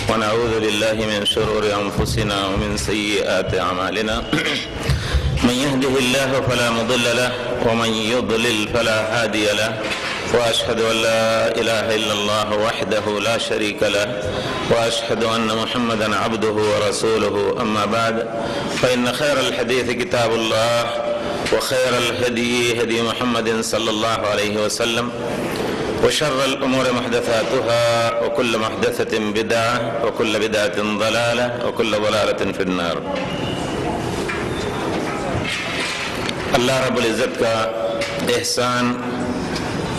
ونعوذ بالله من شرور أنفسنا ومن سيئات أعمالنا من يهده الله فلا مضل له ومن يضلل فلا هادي له وأشهد أن لا إله إلا الله وحده لا شريك له وأشهد أن محمدا عبده ورسوله. أما بعد فإن خير الحديث كتاب الله وخير الهدي هدي محمد صلى الله عليه وسلم وشر الأمور محدثاتها وكل محدثة بدعة وكل بدعة ضلالة وكل ضلالة في النار. اللہ رب العزت کا احسان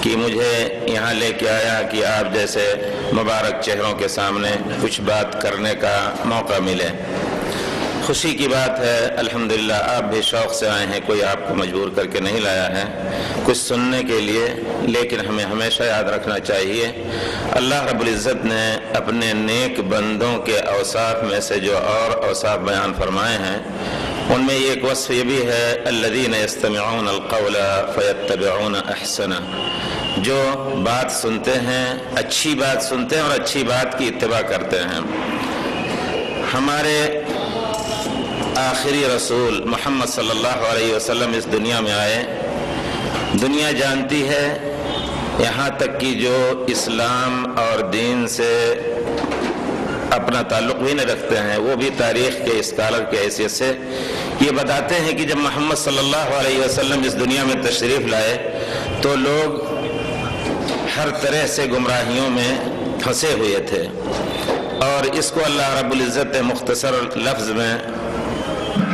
کہ مجھے یہاں لے کے آیا کہ آپ جیسے مبارک چہروں کے سامنے کچھ بات کرنے کا موقع ملے. خوشی کی بات ہے الحمدللہ. آپ بھی شوق سے آئے ہیں, کوئی آپ کو مجبور کر کے نہیں لایا ہے کچھ سننے کے لیے. لیکن ہمیں ہمیشہ یاد رکھنا چاہیے اللہ رب العزت نے اپنے نیک بندوں کے اوصاف میں سے جو اور اوصاف بیان فرمائے ہیں ان میں ایک وصف یہ بھی ہے الذین یستمعون القول فیتبعون احسنہ, جو بات سنتے ہیں اچھی بات سنتے ہیں اور اچھی بات کی اتباع کرتے ہیں. ہمارے آخری رسول محمد صلی اللہ علیہ وسلم اس دنیا میں آئے. دنیا جانتی ہے یہاں تک کہ جو اسلام اور دین سے اپنا تعلق بھی نہیں رکھتے ہیں وہ بھی تاریخ کے اسکالر کی حیثیت سے یہ بتاتے ہیں کہ جب محمد صلی اللہ علیہ وسلم اس دنیا میں تشریف لائے تو لوگ ہر طرح سے گمراہیوں میں پھنسے ہوئے تھے, اور اس کو اللہ رب العزت نے مختصر لفظ میں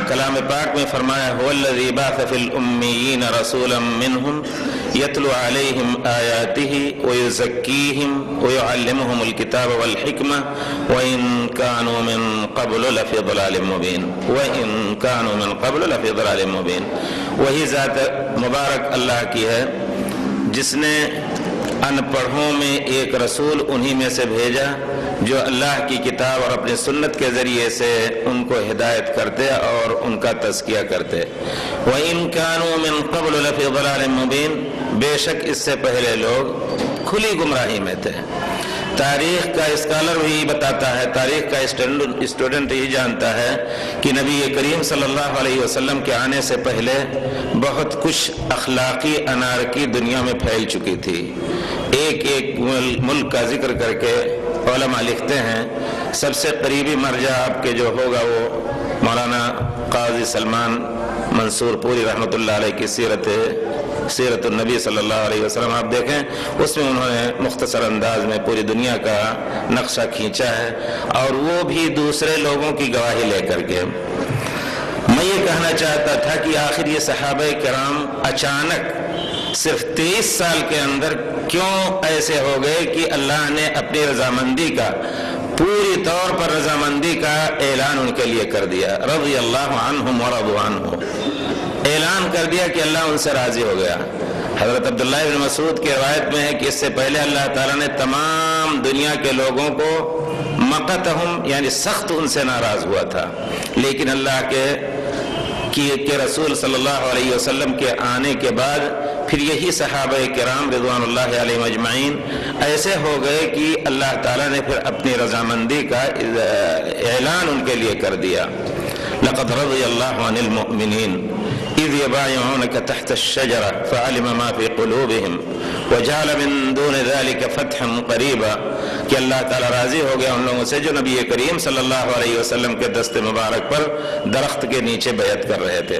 کلام پاک میں فرمایا هو الذی بعث فی الامیین رسولا منہم یتلو علیہم آیاتہ ویزکیہم ویعلمہم الکتاب والحکمہ وإن كانوا من قبل لفی ضلال مبین وإن كانوا من قبل لفی ضلال مبین. وہی ذات مبارک اللہ کی ہے جس نے ان پڑھوں میں ایک رسول انہی میں سے بھیجا جو اللہ کی کتاب اور اپنی سنت کے ذریعے سے ان کو ہدایت کرتے اور ان کا تزکیہ کرتے. وَإِن كَانُوا مِن قَبْلُ لَفِي ضَلَالٍ مُبِينٍ, بے شک اس سے پہلے لوگ کھلی گمراہی میں تھے. تاریخ کا اسکالر بھی بتاتا ہے, تاریخ کا اسٹوڈنٹ ہی جانتا ہے کہ نبی کریم صلی اللہ علیہ وسلم کے آنے سے پہلے بہت کچھ اخلاقی انارکی دنیا میں پھیل چکی تھی. ایک ایک ملک کا ذکر کر کے علماء لکھتے ہیں سب سے قریبی مرجع آپ کے جو ہوگا وہ مولانا قاضی سلمان منصور پوری رحمۃ اللہ علیہ کی سیرت النبی صلی اللہ علیہ وسلم آپ دیکھیں, اس میں انہوں نے مختصر انداز میں پوری دنیا کا نقشہ کھینچا ہے اور وہ بھی دوسرے لوگوں کی گواہی لے کر کے. میں یہ کہنا چاہتا تھا کہ آخر یہ صحابہ کرام اچانک صرف 23 سال کے اندر کیوں ایسے ہو گئے کہ اللہ نے اپنی رضامندی کا پوری طور پر رضامندی کا اعلان ان کے لیے کر دیا. رضی اللہ عنہم ورضوا عنہ, اعلان کر دیا کہ اللہ ان سے راضی ہو گیا. حضرت عبداللہ بن مسعود کی روایت میں ہے کہ اس سے پہلے اللہ تعالیٰ نے تمام دنیا کے لوگوں کو مقتہم یعنی سخت ان سے ناراض ہوا تھا, لیکن اللہ کے رسول صلی اللہ علیہ وسلم کے آنے کے بعد پھر یہی صحابہ کرام رضوان اللہ علیہم اجمعین ایسے ہو گئے کہ اللہ تعالیٰ نے پھر اپنی رضامندی کا اعلان ان کے لیے کر دیا. لقد رضی اللہ عن المؤمنین اذ یبایعونک تحت الشجرہ فعلم ما فی قلوبہم وجعل من دون ذلك فتحا قریبا, کہ اللہ تعالیٰ راضی ہو گیا ان لوگوں سے جو نبی کریم صلی اللہ علیہ وسلم کے دست مبارک پر درخت کے نیچے بیعت کر رہے تھے.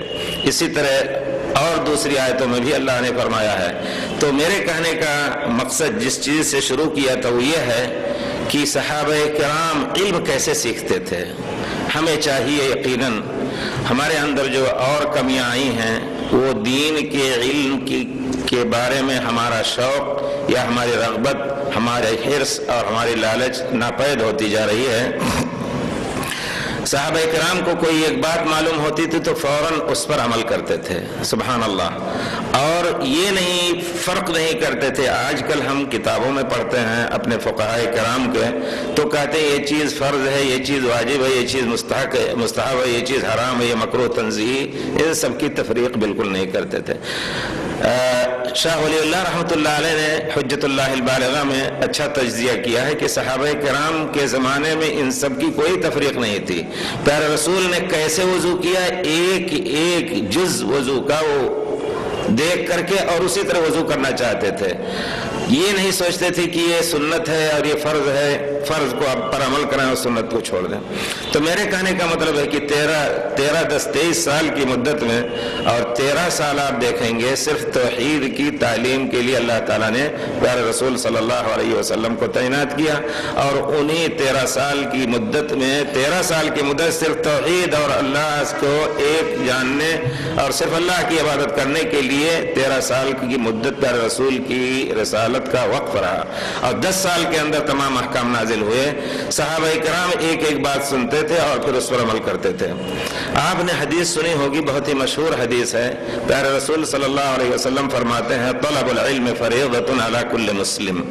اسی طرح اور دوسری آیتوں میں بھی اللہ نے فرمایا ہے. تو میرے کہنے کا مقصد جس چیز سے شروع کیا تھا وہ یہ ہے کہ صحابہ کرام علم کیسے سیکھتے تھے. ہمیں چاہیے یقیناً ہمارے اندر جو اور کمیاں آئی ہیں وہ دین کے علم کے بارے میں ہمارا شوق یا ہماری رغبت, ہمارے حرص اور ہماری لالچ ناپید ہوتی جا رہی ہے. صحابہ کرام کو کوئی ایک بات معلوم ہوتی تھی تو فوراً اس پر عمل کرتے تھے. سبحان اللہ. اور یہ نہیں فرق نہیں کرتے تھے. آج کل ہم کتابوں میں پڑھتے ہیں اپنے فقہاء کرام کے تو کہتے ہیں یہ چیز فرض ہے, یہ چیز واجب ہے, یہ چیز مستحب ہے, یہ چیز حرام ہے, یہ مکروہ تنزیہی, ان سب کی تفریق بالکل نہیں کرتے تھے. شاہ ولی اللہ رحمۃ اللہ علیہ نے حجت اللہ البالغہ میں اچھا تجزیہ کیا ہے کہ صحابہ کرام کے زمانے میں ان سب کی کوئی تفریق نہیں تھی. پیارے رسول نے کیسے وضو کیا، ایک ایک جز وضو کا وہ دیکھ کر کے اور اسی طرح وضو کرنا چاہتے تھے. یہ نہیں سوچتے تھے کہ یہ سنت ہے اور یہ فرض ہے، فرض کو آپ پر عمل کریں اور سنت کو چھوڑ دیں. تو میرے کہنے کا مطلب ہے کہ 23 سال کی مدت میں اور 13 سال آپ دیکھیں گے صرف توحید کی تعلیم کے لیے اللہ تعالیٰ نے پیارے رسول صلی اللہ علیہ وسلم کو تعینات کیا، اور انہی 13 سال کی مدت میں 13 سال کی مدت صرف توحید اور اللہ کو ایک جاننے اور صرف اللہ کی عبادت کرنے کے لیے 13 سال کی مدت پیارے رسول کی رسالت کا وقف رہا، اور 10 سال کے اندر تمام احکام نازل ہوئے. صحابہ کرام ایک ایک بات سنتے تھے اور پھر اس پر عمل کرتے تھے. آپ نے حدیث سنی ہوگی، بہت ہی مشہور حدیث ہے. پیارے رسول صلی اللہ علیہ وسلم فرماتے ہیں طلب العلم فریضۃ علی کل مسلم.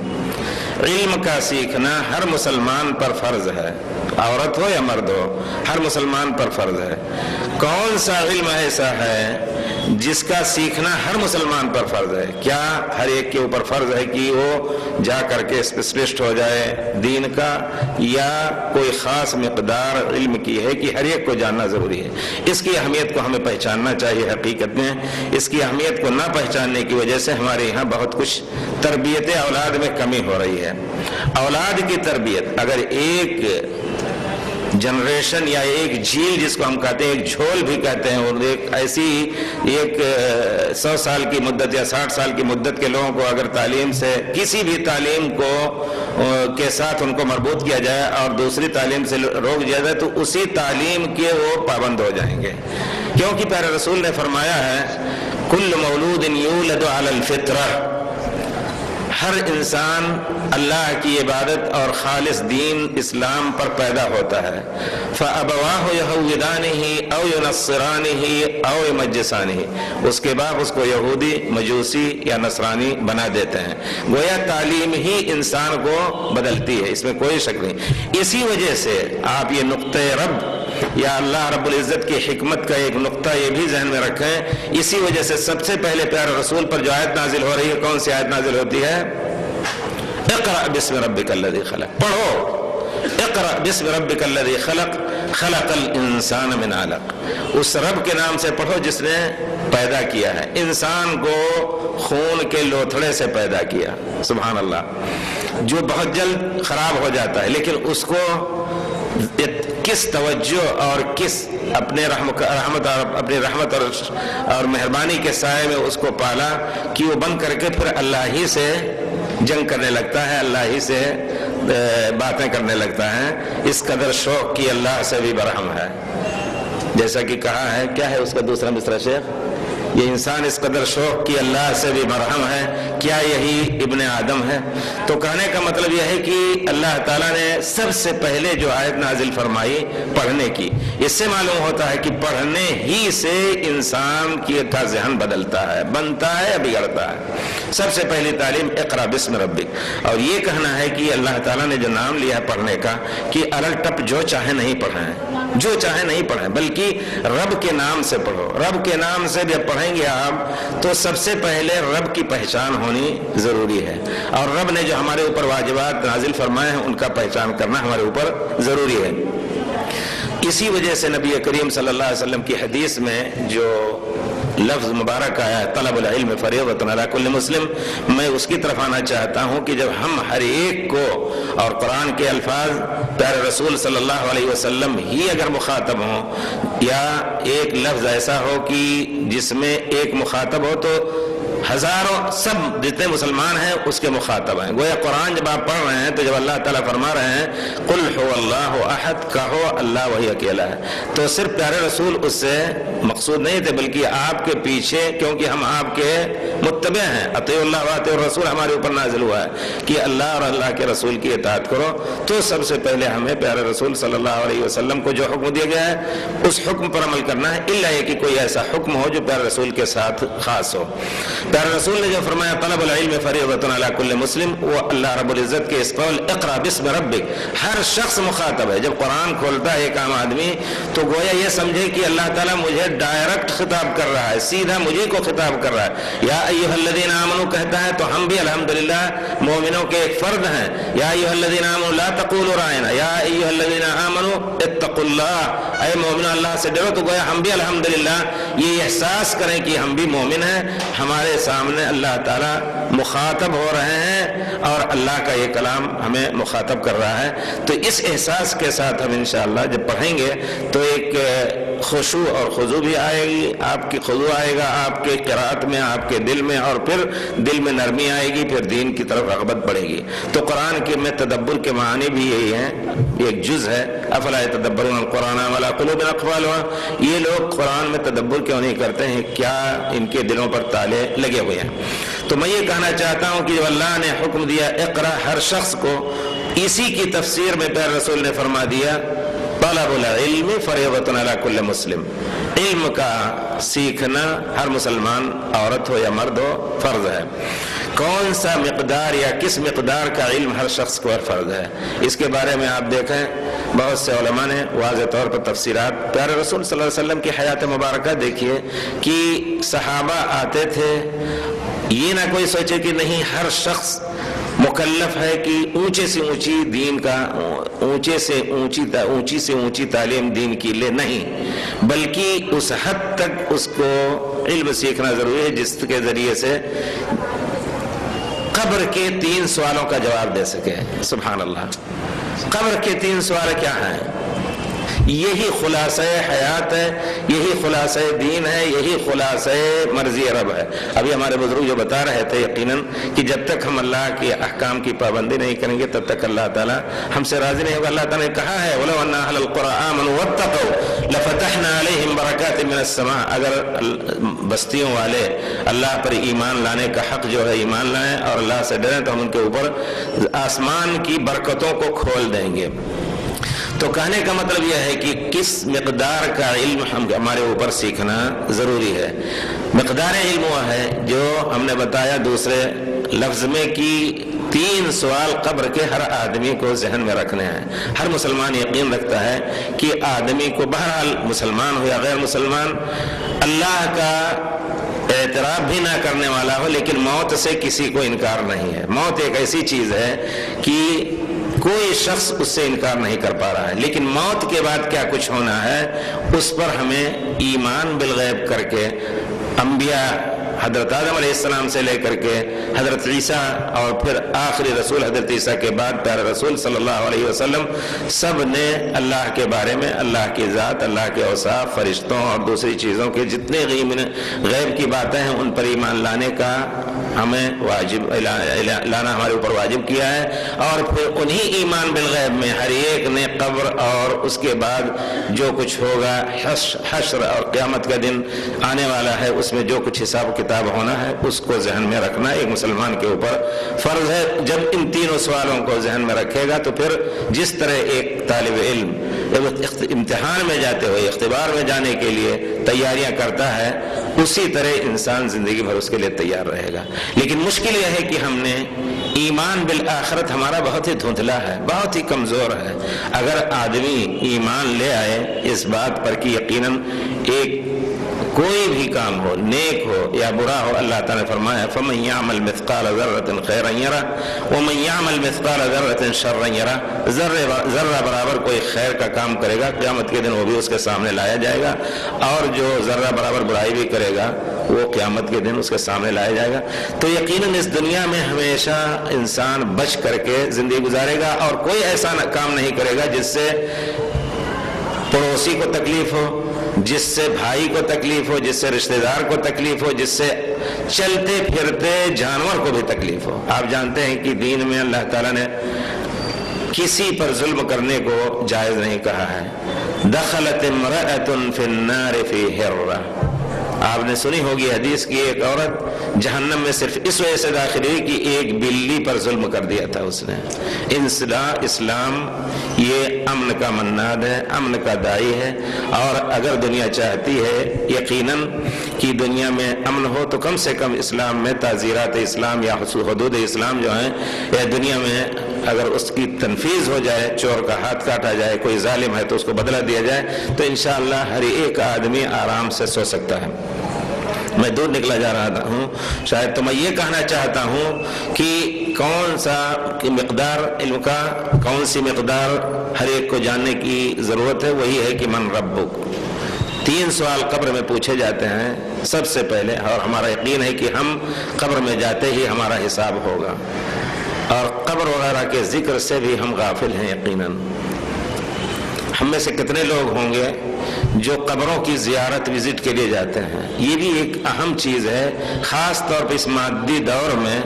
علم کا سیکھنا ہر مسلمان پر فرض ہے، عورت ہو یا مرد ہو، ہر مسلمان پر فرض ہے. کون سا علم ایسا ہے جس کا سیکھنا ہر مسلمان پر فرض ہے؟ کیا ہر ایک کے اوپر فرض ہے کہ وہ جا کر کے اسپیشلسٹ ہو جائے دین کا، یا کوئی خاص مقدار علم کی ہے کہ ہر ایک کو جاننا ضروری ہے؟ اس کی اہمیت کو ہمیں پہچاننا چاہیے. حقیقت میں اس کی اہمیت کو نہ پہچاننے کی وجہ سے ہمارے یہاں بہت کچھ تربیت اولاد میں کمی ہو رہی ہے. اولاد کی تربیت اگر ایک جنریشن یا ایک جھیل جس کو ہم کہتے ہیں، ایک جھول بھی کہتے ہیں، اور ایک ایسی 100 سال کی مدت یا 60 سال کی مدت کے لوگوں کو اگر تعلیم سے کسی بھی تعلیم کو کے ساتھ ان کو مربوط کیا جائے اور دوسری تعلیم سے روک دیا جائے تو اسی تعلیم کے وہ پابند ہو جائیں گے. کیونکہ پیارے رسول نے فرمایا ہے کل مولود یولد علی الفطرہ، ہر انسان اللہ کی عبادت اور خالص دین اسلام پر پیدا ہوتا ہے. فَأَبَوَاهُ يَهُوِّدَانِهِ أَوْ يُنَصِّرَانِهِ أَوْ يُمَجِّسَانِهِ، اس کے بعد اس کو یہودی، مجوسی یا نصرانی بنا دیتے ہیں. گویا تعلیم ہی انسان کو بدلتی ہے، اس میں کوئی شک نہیں. اسی وجہ سے آپ یہ نقطۂ رب یا اللہ رب العزت کی حکمت کا ایک نقطہ یہ بھی ذہن میں رکھیں. اسی وجہ سے سب سے پہلے پیارے رسول پر جو آیت نازل ہو رہی ہے، کون سی آیت نازل ہوتی ہے؟ اقرأ بسم ربک الذی خلق. پڑھو اقرأ بسم ربک الذی خلق خلق الانسان من علق. اس رب کے نام سے پڑھو جس نے پیدا کیا ہے، انسان کو خون کے لوتھڑے سے پیدا کیا. سبحان اللہ، جو بہت جلد خراب ہو جاتا ہے، لیکن اس کو کس توجہ اور کس اپنے رحمت اور مہربانی کے سائے میں اس کو پالا کہ وہ بن کر کے پھر اللہ ہی سے جنگ کرنے لگتا ہے، اللہ ہی سے باتیں کرنے لگتا ہے. اس قدر شوق کی اللہ سے بھی برہم ہے. جیسا کہ کہا ہے، کیا ہے اس کا دوسرا مصرع شیخ؟ یہ انسان اس قدر شوق کی اللہ سے بھی مرحم ہے، کیا یہی ابن آدم ہے؟ تو کہنے کا مطلب یہ ہے کہ اللہ تعالیٰ نے سب سے پہلے جو آیت نازل فرمائی پڑھنے کی، اس سے معلوم ہوتا ہے کہ پڑھنے ہی سے انسان کا ذہن بدلتا ہے، بنتا ہے یا بگڑتا ہے. سب سے پہلی تعلیم اقرا بسم ربک. اور یہ کہنا ہے کہ اللہ تعالیٰ نے جو نام لیا ہے پڑھنے کا کہ الٹ ٹپ جو چاہے نہیں پڑھیں، جو چاہے نہیں پڑھیں، بلکہ رب کے نام سے پڑھو. رب کے نام سے جب پڑھیں گے آپ تو سب سے پہلے رب کی پہچان ہونی ضروری ہے، اور رب نے جو ہمارے اوپر واجبات نازل فرمائے ہیں ان کا پہچان کرنا ہمارے اوپر ضروری ہے. اسی وجہ سے نبی کریم صلی اللہ علیہ وسلم کی حدیث میں جو لفظ مبارک آیا ہے طلب العلم فریضۃ علی کل مسلم، میں اس کی طرف آنا چاہتا ہوں کہ جب ہم ہر ایک کو، اور قرآن کے الفاظ پیارے رسول صلی اللہ علیہ وسلم ہی اگر مخاطب ہوں، یا ایک لفظ ایسا ہو کہ جس میں ایک مخاطب ہو تو ہزاروں سب جتنے مسلمان ہیں اس کے مخاطب ہیں. گویا قرآن جب آپ پڑھ رہے ہیں تو جب اللہ تعالیٰ فرما رہے ہیں قل هو اللہ احد، کہو اللہ وہی اکیلا ہے، تو صرف پیارے رسول اس سے مقصود نہیں تھے، بلکہ آپ کے پیچھے، کیونکہ ہم آپ کے متبع ہیں، اطیعوا اللہ واطیعوا الرسول ہمارے اوپر نازل ہوا ہے کہ اللہ اور اللہ کے رسول کی اطاعت کرو. تو سب سے پہلے ہمیں پیارے رسول صلی اللہ علیہ وسلم کو جو حکم دیا گیا ہے اس حکم پر عمل کرنا ہے، الا یہ کہ کوئی ایسا حکم ہو جو پیارے رسول کے ساتھ خاص ہو. پیارے رسول نے جو فرمایا طلب العلم فریضۃ علی کل مسلم، وہ اللہ رب العزت کے اس قول اقرا بسم ربک، ہر شخص مخاطب ہے۔ جب قرآن کھولتا ہے ایک عام آدمی تو گویا یہ سمجھے کہ اللہ تعالیٰ مجھے ڈائریکٹ خطاب کر رہا ہے، سیدھا مجھے کو خطاب کر رہا ہے۔ یا ایھا الذین آمنوا کہتا ہے تو ہم بھی الحمدللہ مومنوں کے ایک فرد ہیں۔ یا ایھا الذین آمنوا لا تقولوا رائنا، یا ایھا الذین آمنوا اتقوا اللہ، اے مومنو اللہ سے ڈرو۔ تو گویا ہم بھی الحمدللہ یہ احساس کریں کہ ہم بھی مومن ہیں، ہمارے سامنے اللہ تعالیٰ مخاطب ہو رہے ہیں اور اللہ کا یہ کلام ہمیں مخاطب کر رہا ہے۔ تو اس احساس کے ساتھ ہم انشاءاللہ جب پڑھیں گے تو ایک خشوع اور خضوع بھی آئے گی، آپ کی خضوع آئے گا آپ کے قرات میں، آپ کے دل میں، اور پھر دل میں نرمی آئے گی، پھر دین کی طرف رغبت بڑھے گی۔ تو قرآن کے میں تدبر کے معنی بھی یہی ہیں، ایک جز ہے افلا یتدبرون القرآن وعلی قلوب اقفالها۔ یہ لوگ قرآن میں تدبر کیوں نہیں کرتے ہیں؟ کیا ان کے دلوں پر تالے لگے ہوئے ہیں؟ تو میں یہ کہنا چاہتا ہوں کہ جو اللہ نے حکم دیا اقرا ہر شخص کو، اسی کی تفسیر میں پیارے رسول نے فرما دیا طلب العلم فریضۃ علی کل مسلم، علم کا سیکھنا ہر مسلمان عورت ہو یا مرد ہو فرض ہے۔ کون سا مقدار یا کس مقدار کا علم ہر شخص کو فرض ہے، اس کے بارے میں آپ دیکھیں بہت سے علماء نے واضح طور پر تفسیرات۔ پیارے رسول صلی اللہ علیہ وسلم کی حیات مبارکہ دیکھیے کہ صحابہ آتے تھے، یہ نہ کوئی سوچے کہ نہیں ہر شخص مکلف ہے کہ اونچے سے اونچی دین کا، اونچی سے اونچی تعلیم دین کی لے، نہیں، بلکہ اس حد تک اس کو علم سیکھنا ضروری ہے جس کے ذریعے سے قبر کے 3 سوالوں کا جواب دے سکے۔ سبحان اللہ، قبر کے 3 سوال کیا ہیں؟ یہی خلاصہ حیات ہے، یہی خلاصہ دین ہے، یہی خلاصہ مرضی رب ہے۔ ابھی ہمارے بزرگ جو بتا رہے تھے یقیناً کہ جب تک ہم اللہ کے احکام کی پابندی نہیں کریں گے تب تک اللہ تعالیٰ ہم سے راضی نہیں ہوگا۔ اللہ تعالیٰ نے کہا ہے وَلَوْ أَنَّ أَهْلَ الْقُرَىٰ آمَنُوا وَاتَّقَوْا لَفَتَحْنَا عَلَيْهِمْ بَرَكَاتٍ مِّنَ السَّمَاءِ، اگر بستیوں والے اللہ پر ایمان لانے کا حق جو ہے ایمان لائیں اور اللہ سے ڈریں تو ہم ان کے اوپر آسمان کی برکتوں کو کھول دیں گے۔ تو کہنے کا مطلب یہ ہے کہ کس مقدار کا علم ہمارے اوپر سیکھنا ضروری ہے۔ مقدار علم وہ ہے جو ہم نے بتایا دوسرے لفظ میں کہ 3 سوال قبر کے ہر آدمی کو ذہن میں رکھنے ہیں۔ ہر مسلمان یقین رکھتا ہے کہ آدمی کو بہرحال مسلمان ہو یا غیر مسلمان، اللہ کا اعتراف بھی نہ کرنے والا ہو، لیکن موت سے کسی کو انکار نہیں ہے۔ موت ایک ایسی چیز ہے کہ کوئی شخص اس سے انکار نہیں کر پا رہا ہے، لیکن موت کے بعد کیا کچھ ہونا ہے اس پر ہمیں ایمان بالغیب کر کے انبیاء حضرت آدم علیہ السلام سے لے کر کے حضرت عیسیٰ اور پھر آخری رسول حضرت عیسیٰ کے بعد پیارے رسول صلی اللہ علیہ وسلم سب نے اللہ کے بارے میں، اللہ کی ذات، اللہ کے اوصاف، فرشتوں اور دوسری چیزوں کے جتنے غیب کی باتیں ہیں ان پر ایمان لانے کا ہمیں واجب لانا ہمارے اوپر واجب کیا ہے۔ اور پھر انہی ایمان بالغیب میں ہر ایک نے قبر اور اس کے بعد جو کچھ ہوگا حشر اور قیامت کا دن آنے والا ہے اس میں جو کچھ حساب کتاب ہونا ہے اس کو ذہن میں رکھنا ایک مسلمان کے اوپر فرض ہے۔ جب ان 3 سوالوں کو ذہن میں رکھے گا تو پھر جس طرح ایک طالب علم امتحان میں جاتے ہوئے اختبار میں جانے کے لیے تیاریاں کرتا ہے اسی طرح انسان زندگی بھر اس کے لیے تیار رہے گا۔ لیکن مشکل یہ ہے کہ ہم نے ایمان بالآخرت ہمارا بہت ہی دھندلا ہے، بہت ہی کمزور ہے۔ اگر آدمی ایمان لے آئے اس بات پر کہ یقیناً ایک کوئی بھی کام ہو، نیک ہو یا برا ہو، اللہ تعالیٰ نے فرمایا فَمَن يَعْمَلْ مِثْقَالَ ذَرَّةٍ خَيْرًا يَرَهُ وَمَن يَعْمَلْ مِثْقَالَ ذَرَّةٍ شَرًّا يَرَهُ، ذرہ برابر کوئی خیر کا کام کرے گا قیامت کے دن وہ بھی اس کے سامنے لایا جائے گا، اور جو ذرہ برابر برائی بھی کرے گا وہ قیامت کے دن اس کے سامنے لایا جائے گا۔ تو یقیناً اس دنیا میں ہمیشہ انسان بچ کر کے زندگی گزارے گا اور کوئی ایسا کام نہیں کرے گا جس سے پڑوسی کو تکلیف ہو، جس سے بھائی کو تکلیف ہو، جس سے رشتہ دار کو تکلیف ہو، جس سے چلتے پھرتے جانور کو بھی تکلیف ہو۔ آپ جانتے ہیں کہ دین میں اللہ تعالیٰ نے کسی پر ظلم کرنے کو جائز نہیں کہا ہے۔ دخلت امرأة فی النار فی ہرہ، آپ نے سنی ہوگی حدیث کی، ایک عورت جہنم میں صرف اس وجہ سے داخل ہوئی کہ ایک بلی پر ظلم کر دیا تھا اس نے۔ اسلام یہ امن کا مناد ہے، امن کا داعی ہے، اور اگر دنیا چاہتی ہے یقیناً کہ دنیا میں امن ہو تو کم سے کم اسلام میں تعزیرات اسلام یا حدود اسلام جو ہیں، یا دنیا میں اگر اس کی تنفیذ ہو جائے، چور کا ہاتھ کاٹا جائے، کوئی ظالم ہے تو اس کو بدلہ دیا جائے، تو انشاءاللہ ہر ایک آدمی آرام سے سو سکتا ہے۔ میں دور نکلا جا رہا ہوں، شاید تو میں یہ کہنا چاہتا ہوں کہ کون سا مقدار علم کا، کون سی مقدار ہر ایک کو جاننے کی ضرورت ہے، وہی ہے کہ من ربک۔ 3 سوال قبر میں پوچھے جاتے ہیں سب سے پہلے، اور ہمارا یقین ہے کہ ہم قبر میں جاتے ہی ہمارا حساب ہوگا، اور قبر وغیرہ کے ذکر سے بھی ہم غافل ہیں یقیناً۔ ہم میں سے کتنے لوگ ہوں گے جو قبروں کی زیارت وزٹ کے لیے جاتے ہیں؟ یہ بھی ایک اہم چیز ہے، خاص طور پر اس مادی دور میں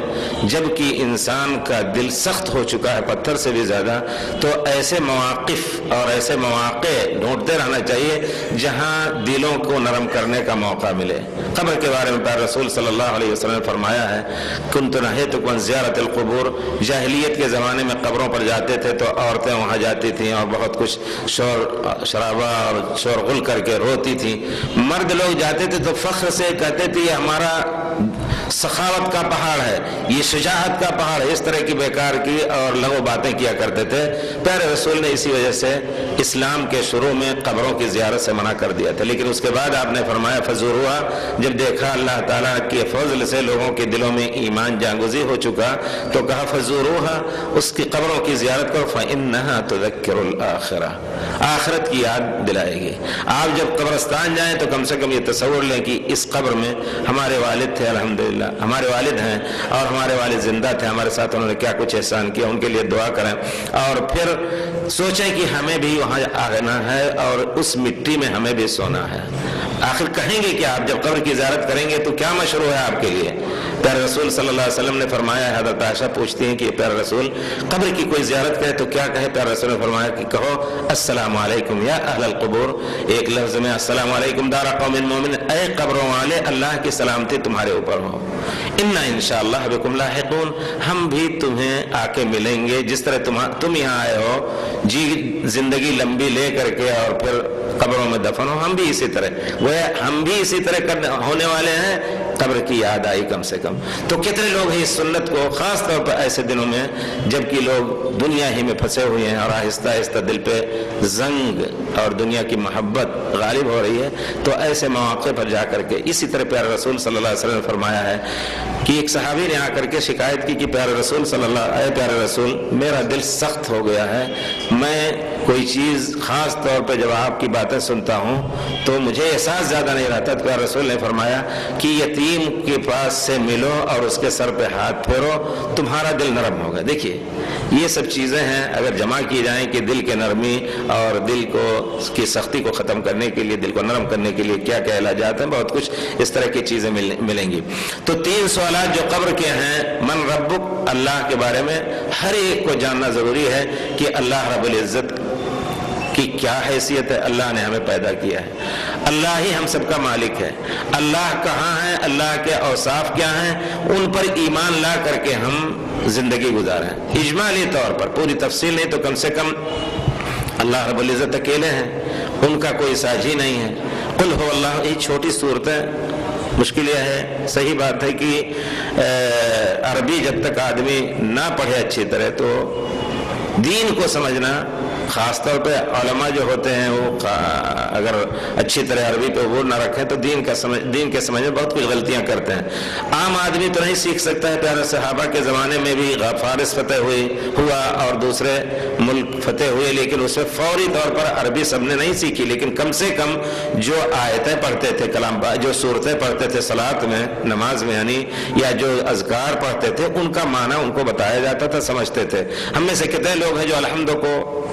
جب کہ انسان کا دل سخت ہو چکا ہے پتھر سے بھی زیادہ، تو ایسے مواقف اور ایسے مواقع ڈھونڈتے رہنا چاہیے جہاں دلوں کو نرم کرنے کا موقع ملے۔ قبر کے بارے میں پیارے رسول صلی اللہ علیہ وسلم نے فرمایا ہے، کنت نہیتکم عن زیارت القبور، جاہلیت کے زمانے میں قبروں پر جاتے تھے تو عورتیں وہاں جاتی تھیں اور بہت کچھ شور شرابہ اور شور غل کر کے روتی تھی، مرد لوگ جاتے تھے تو فخر سے کہتے تھے یہ ہمارا سخاوت کا پہاڑ ہے، یہ شجاعت کا پہاڑ ہے، اس طرح کی بیکار کی اور لغو باتیں کیا کرتے تھے۔ پیارے رسول نے اسی وجہ سے اسلام کے شروع میں قبروں کی زیارت سے منع کر دیا تھا، لیکن اس کے بعد آپ نے فرمایا فزوروہا، جب دیکھا اللہ تعالیٰ کے فضل سے لوگوں کے دلوں میں ایمان جانگزی ہو چکا تو کہا فزوروہا، اس کی قبروں کی زیارت کرو، فإنہا تذکر الآخرہ، آخرت کی یاد دلائے گی۔ آپ جب قبرستان جائیں تو کم سے کم یہ تصور لیں کہ اس قبر میں ہمارے والد تھے، الحمدللہ ہمارے والد ہیں، اور ہمارے والد زندہ تھے، ہمارے ساتھ انہوں نے کیا کچھ احسان کیا، ان کے لیے دعا کریں، اور پھر سوچیں کہ ہمیں بھی وہاں آنا ہے اور اس مٹی میں ہمیں بھی سونا ہے۔ آخر کہیں گے کہ آپ جب قبر کی زیارت کریں گے تو کیا مشروع ہے آپ کے لیے؟ پیارے رسول صلی اللہ علیہ وسلم نے فرمایا ہے، حضرت عائشہ پوچھتی ہیں کہ پیارے رسول قبر کی کوئی زیارت کرے تو کیا کہے؟ پیارے رسول نے فرمایا کہ کہو السلام علیکم یا اہل القبور، ایک لفظ میں السلام علیکم دار قوم مومن، اے قبروں والے اللہ کی سلامتی تمہارے اوپر ہو، انا انشاءاللہ بکم لاحقون، ہم بھی تمہیں آ کے ملیں گے جس طرح تم یہاں آئے ہو، جی زندگی لمبی لے کر کے اور پھر قبروں میں دفن ہو، ہم بھی اسی طرح، وہ ہم بھی اسی طرح ہونے والے ہیں، قبر کی یاد آئی کم سے کم۔ تو کتنے لوگ ہیں اس سنت کو، خاص طور پر ایسے دنوں میں جبکہ لوگ دنیا ہی میں پھنسے ہوئے ہیں اور آہستہ آہستہ دل پہ زنگ اور دنیا کی محبت غالب ہو رہی ہے، تو ایسے مواقع پر جا کر کے اسی طرح پیارے رسول صلی اللہ علیہ وسلم نے فرمایا ہے کہ ایک صحابی نے آ کر کے شکایت کی کہ پیارے رسول صلی اللہ علیہ پیارے رسول میرا دل سخت ہو گیا ہے، میں کوئی چیز خاص طور پہ جب آپ کی باتیں سنتا ہوں تو مجھے احساس زیادہ نہیں رہتا، تو پیارے رسول نے فرمایا کہ یتیم کے پاس سے ملو اور اس کے سر پہ ہاتھ پھیرو، تمہارا دل نرم ہوگا۔ دیکھیے یہ سب چیزیں ہیں اگر جمع کی جائیں کہ دل کے نرمی اور دل کو کی سختی کو ختم کرنے کے لیے، دل کو نرم کرنے کے لیے کیا کیا علاجات ہیں، بہت کچھ اس طرح کی چیزیں ملیں گی۔ تو 3 سوالات جو قبر کے ہیں، من ربک، اللہ کے بارے میں ہر ایک کو جاننا ضروری ہے کہ اللہ رب العزت کی کیا حیثیت ہے، اللہ نے ہمیں پیدا کیا ہے، اللہ ہی ہم سب کا مالک ہے، اللہ کہاں ہے، اللہ کے اوصاف کیا ہیں، ان پر ایمان لا کر کے ہم زندگی گزاریں، اجمالی طور پر، پوری تفصیل نہیں تو کم سے کم اللہ رب العزت اکیلے ہیں، ان کا کوئی ساجی نہیں ہے۔ قل هو اللہ، یہ چھوٹی صورتیں، مشکل یہ ہے، صحیح بات ہے کہ عربی جب تک آدمی نہ پڑھے اچھی طرح تو دین کو سمجھنا، خاص طور پہ علماء جو ہوتے ہیں وہ اگر اچھی طرح عربی پہ عبور نہ رکھیں تو دین کے سمجھ میں بہت کچھ غلطیاں کرتے ہیں۔ عام آدمی تو نہیں سیکھ سکتا ہے، پیارے صحابہ کے زمانے میں بھی فارس فتح ہوا اور دوسرے ملک فتح ہوئے، لیکن اس میں فوری طور پر عربی سب نے نہیں سیکھی، لیکن کم سے کم جو آیتیں پڑھتے تھے، کلام جو صورتیں پڑھتے تھے صلاۃ میں، نماز میں یعنی، یا جو اذکار پڑھتے تھے ان کا معنی ان کو بتایا جاتا تھا، سمجھتے تھے۔ ہم میں سے کتنے لوگ ہیں جو الحمد کو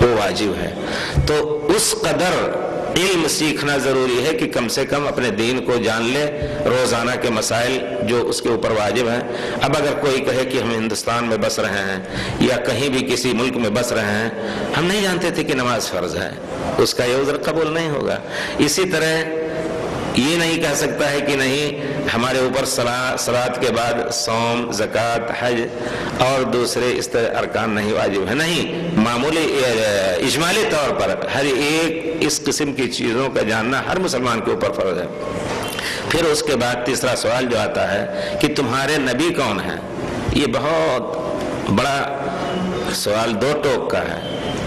وہ واجب ہے۔ تو اس قدر علم سیکھنا ضروری ہے کہ کم سے کم اپنے دین کو جان لے، روزانہ کے مسائل جو اس کے اوپر واجب ہیں۔ اب اگر کوئی کہے کہ ہم ہندوستان میں بس رہے ہیں یا کہیں بھی کسی ملک میں بس رہے ہیں، ہم نہیں جانتے تھے کہ نماز فرض ہے، اس کا یہ عذر قبول نہیں ہوگا۔ اسی طرح یہ نہیں کہہ سکتا ہے کہ نہیں ہمارے اوپر صلاۃ کے بعد صوم، زکوٰۃ، حج اور دوسرے اس طرح ارکان نہیں واجب ہے، نہیں، معمولی اجمالی طور پر ہر ایک اس قسم کی چیزوں کا جاننا ہر مسلمان کے اوپر فرض ہے۔ پھر اس کے بعد تیسرا سوال جو آتا ہے کہ تمہارے نبی کون ہیں؟ یہ بہت بڑا سوال، دو ٹوک کا ہے،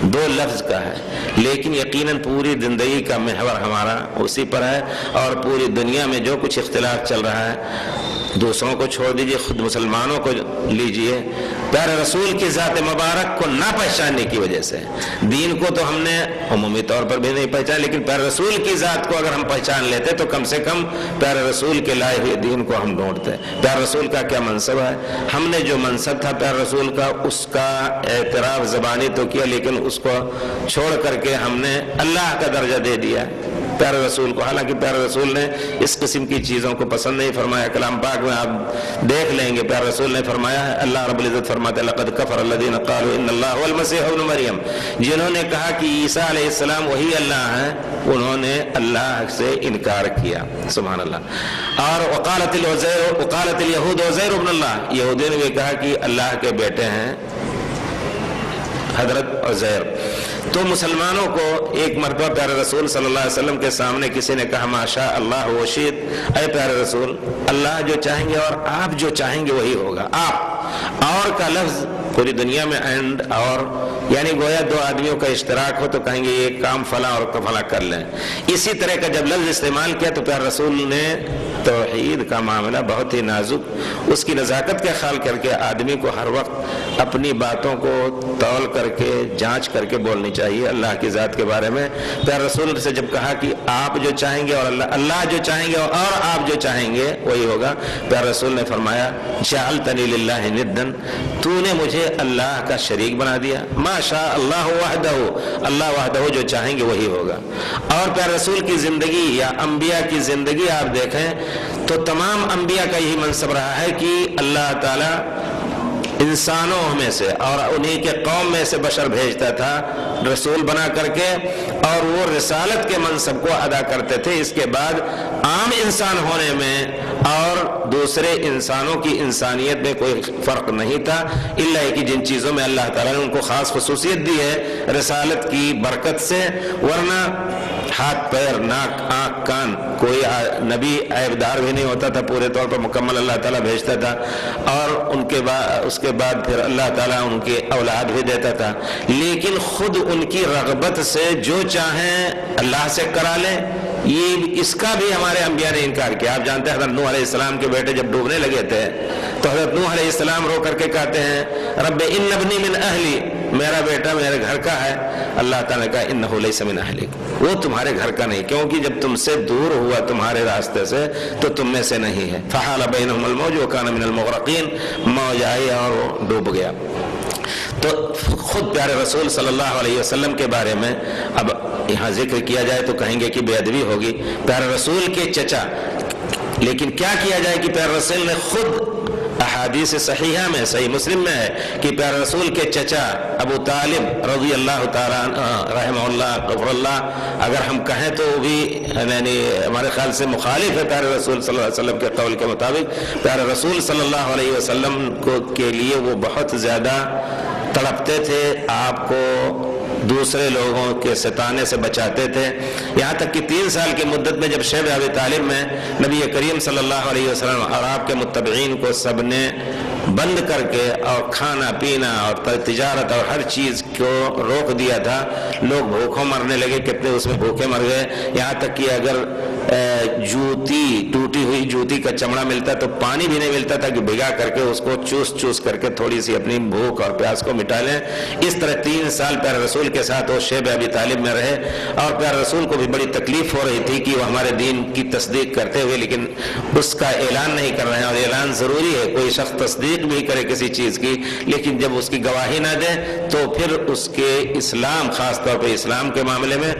دو لفظ کا ہے، لیکن یقیناً پوری زندگی کا محور ہمارا اسی پر ہے، اور پوری دنیا میں جو کچھ اختلاف چل رہا ہے، دوسروں کو چھوڑ دیجئے، خود مسلمانوں کو لیجئے، پیارے رسول کی ذات مبارک کو نہ پہچاننے کی وجہ سے، دین کو تو ہم نے عمومی طور پر بھی نہیں پہچانا، لیکن پیارے رسول کی ذات کو اگر ہم پہچان لیتے تو کم سے کم پیارے رسول کے لائے ہوئے دین کو ہم ڈھونڈتے۔ پیارے رسول کا کیا منصب ہے؟ ہم نے جو منصب تھا پیارے رسول کا، اس کا اعتراف زبانی تو کیا، لیکن اس کو چھوڑ کر کے ہم نے اللہ کا درجہ دے دیا پیارے رسول کو، حالانکہ پیارے رسول نے اس قسم کی چیزوں کو پسند نہیں فرمایا۔ کلام پاک میں آپ دیکھ لیں گے پیارے رسول نے فرمایا ہے، اللہ رب العزت فرماتے ہیں لقد کفر الذین قالوا ان اللہ هو المسیح ابن مریم، جنہوں نے کہا کہ عیسیٰ علیہ السلام وہی اللہ ہیں، انہوں نے اللہ سے انکار کیا، سبحان اللہ۔ اور وقالت اليہود عزیر ابن اللہ، یہودیوں نے بھی کہا کہ اللہ کے بیٹے ہیں حضرت عزیر۔ تو مسلمانوں کو ایک مرتبہ پیارے رسول صلی اللہ علیہ وسلم کے سامنے کسی نے کہا ما شاء اللہ و شئت، اے پیارے رسول اللہ جو چاہیں گے اور آپ جو چاہیں گے وہی ہوگا۔ آپ اور کا لفظ پوری دنیا میں اینڈ اور، یعنی گویا دو آدمیوں کا اشتراک ہو تو کہیں گے یہ کام فلاں اور فلاں کر لیں، اسی طرح کا جب لفظ استعمال کیا تو پیارے رسول نے توحید کا معاملہ بہت ہی نازک، اس کی نزاکت کا خیال کر کے آدمی کو ہر وقت اپنی باتوں کو تول کر کے جانچ کر کے بولنی چاہیے اللہ کی ذات کے بارے میں۔ پیارے رسول سے جب کہا کہ آپ جو چاہیں گے اور اللہ جو چاہیں گے اور آپ جو چاہیں گے وہی ہوگا، پیارے رسول نے فرمایا جعلتنی للہ ندًا، تو نے مجھے اللہ کا شریک بنا دیا، ما شاء اللہ وحدہ، اللہ وحدہ جو چاہیں گے وہی ہوگا۔ اور پیارے رسول کی زندگی یا انبیاء کی زندگی آپ دیکھیں تو تمام انبیاء کا یہی منصب رہا ہے کہ اللہ تعالی انسانوں میں سے اور انہی کے قوم میں سے بشر بھیجتا تھا رسول بنا کر کے، اور وہ رسالت کے منصب کو ادا کرتے تھے۔ اس کے بعد عام انسان ہونے میں اور دوسرے انسانوں کی انسانیت میں کوئی فرق نہیں تھا، الا کہ جن چیزوں میں اللہ تعالیٰ نے ان کو خاص خصوصیت دی ہے رسالت کی برکت سے، ورنہ ہاتھ پیر ناک آنکھ کان کوئی نبی عیبدار بھی نہیں ہوتا تھا، پورے طور پر مکمل اللہ تعالیٰ بھیجتا تھا، اور اس کے بعد پھر اللہ تعالیٰ ان کی اولاد بھی دیتا تھا، لیکن خود ان کی رغبت سے جو چاہیں اللہ سے کرا لیں، یہ اس کا بھی ہمارے انبیاء نے انکار کیا۔ آپ جانتے ہیں حضرت نوح علیہ السلام کے بیٹے جب ڈوبنے لگے تھے تو حضرت نوح علیہ السلام رو کر کے کہتے ہیں رب ان ابنی من اہلی، میرا بیٹا میرے گھر کا ہے۔ اللہ تعالیٰ نے کہا انہ لیس من اہلک، وہ تمہارے گھر کا نہیں، کیونکہ جب تم سے دور ہوا تمہارے راستے سے تو تم میں سے نہیں ہے۔ فحال بینہم الموج وکان من المغرقین، موج آئی اور وہ ڈوب گیا۔ تو خود پیارے رسول صلی اللہ علیہ وسلم کے بارے میں اب یہاں ذکر کیا جائے تو کہیں گے کہ بے ادبی ہوگی، پیارے رسول کے چچا، لیکن کیا کیا جائے کہ پیارے رسول نے خود احادیث صحیحہ میں، صحیح مسلم میں ہے کہ پیارے رسول کے چچا ابو طالب رضی اللہ تعالیٰ رحمہ اللہ غفر اللہ، اگر ہم کہیں تو وہ بھی یعنی ہمارے خیال سے مخالف ہے پیارے رسول صلی اللہ علیہ وسلم کے قول کے مطابق۔ پیارے رسول صلی اللہ علیہ وسلم کے لیے وہ بہت زیادہ تڑپتے تھے، آپ کو دوسرے لوگوں کے ستانے سے بچاتے تھے، یہاں تک کہ 3 سال کی مدت میں جب شیب ابی طالب میں نبی کریم صلی اللہ علیہ وسلم اور آپ کے متبعین کو سب نے بند کر کے اور کھانا پینا اور تجارت اور ہر چیز کو روک دیا تھا، لوگ بھوکوں مرنے لگے، کتنے اس میں بھوکے مر گئے، یہاں تک کہ اگر جوتی، ٹوٹی ہوئی جوتی کا چمڑا ملتا تو پانی بھی نہیں ملتا تھا کہ بھگا کر کے اس کو چوس کر کے تھوڑی سی اپنی بھوک اور پیاس کو مٹا لیں۔ اس طرح 3 سال پیارے رسول کے ساتھ وہ شیب ابی طالب میں رہے، اور پیارے رسول کو بھی بڑی تکلیف ہو رہی تھی کہ وہ ہمارے دین کی تصدیق کرتے ہوئے لیکن اس کا اعلان نہیں کر رہے ہیں، اور اعلان ضروری ہے، کوئی شخص تصدیق تصدیق بھی کرے کسی چیز کی، لیکن جب اس کی گواہی نہ دے تو پھر اس کے اسلام، خاص طور پہ اسلام کے معاملے میں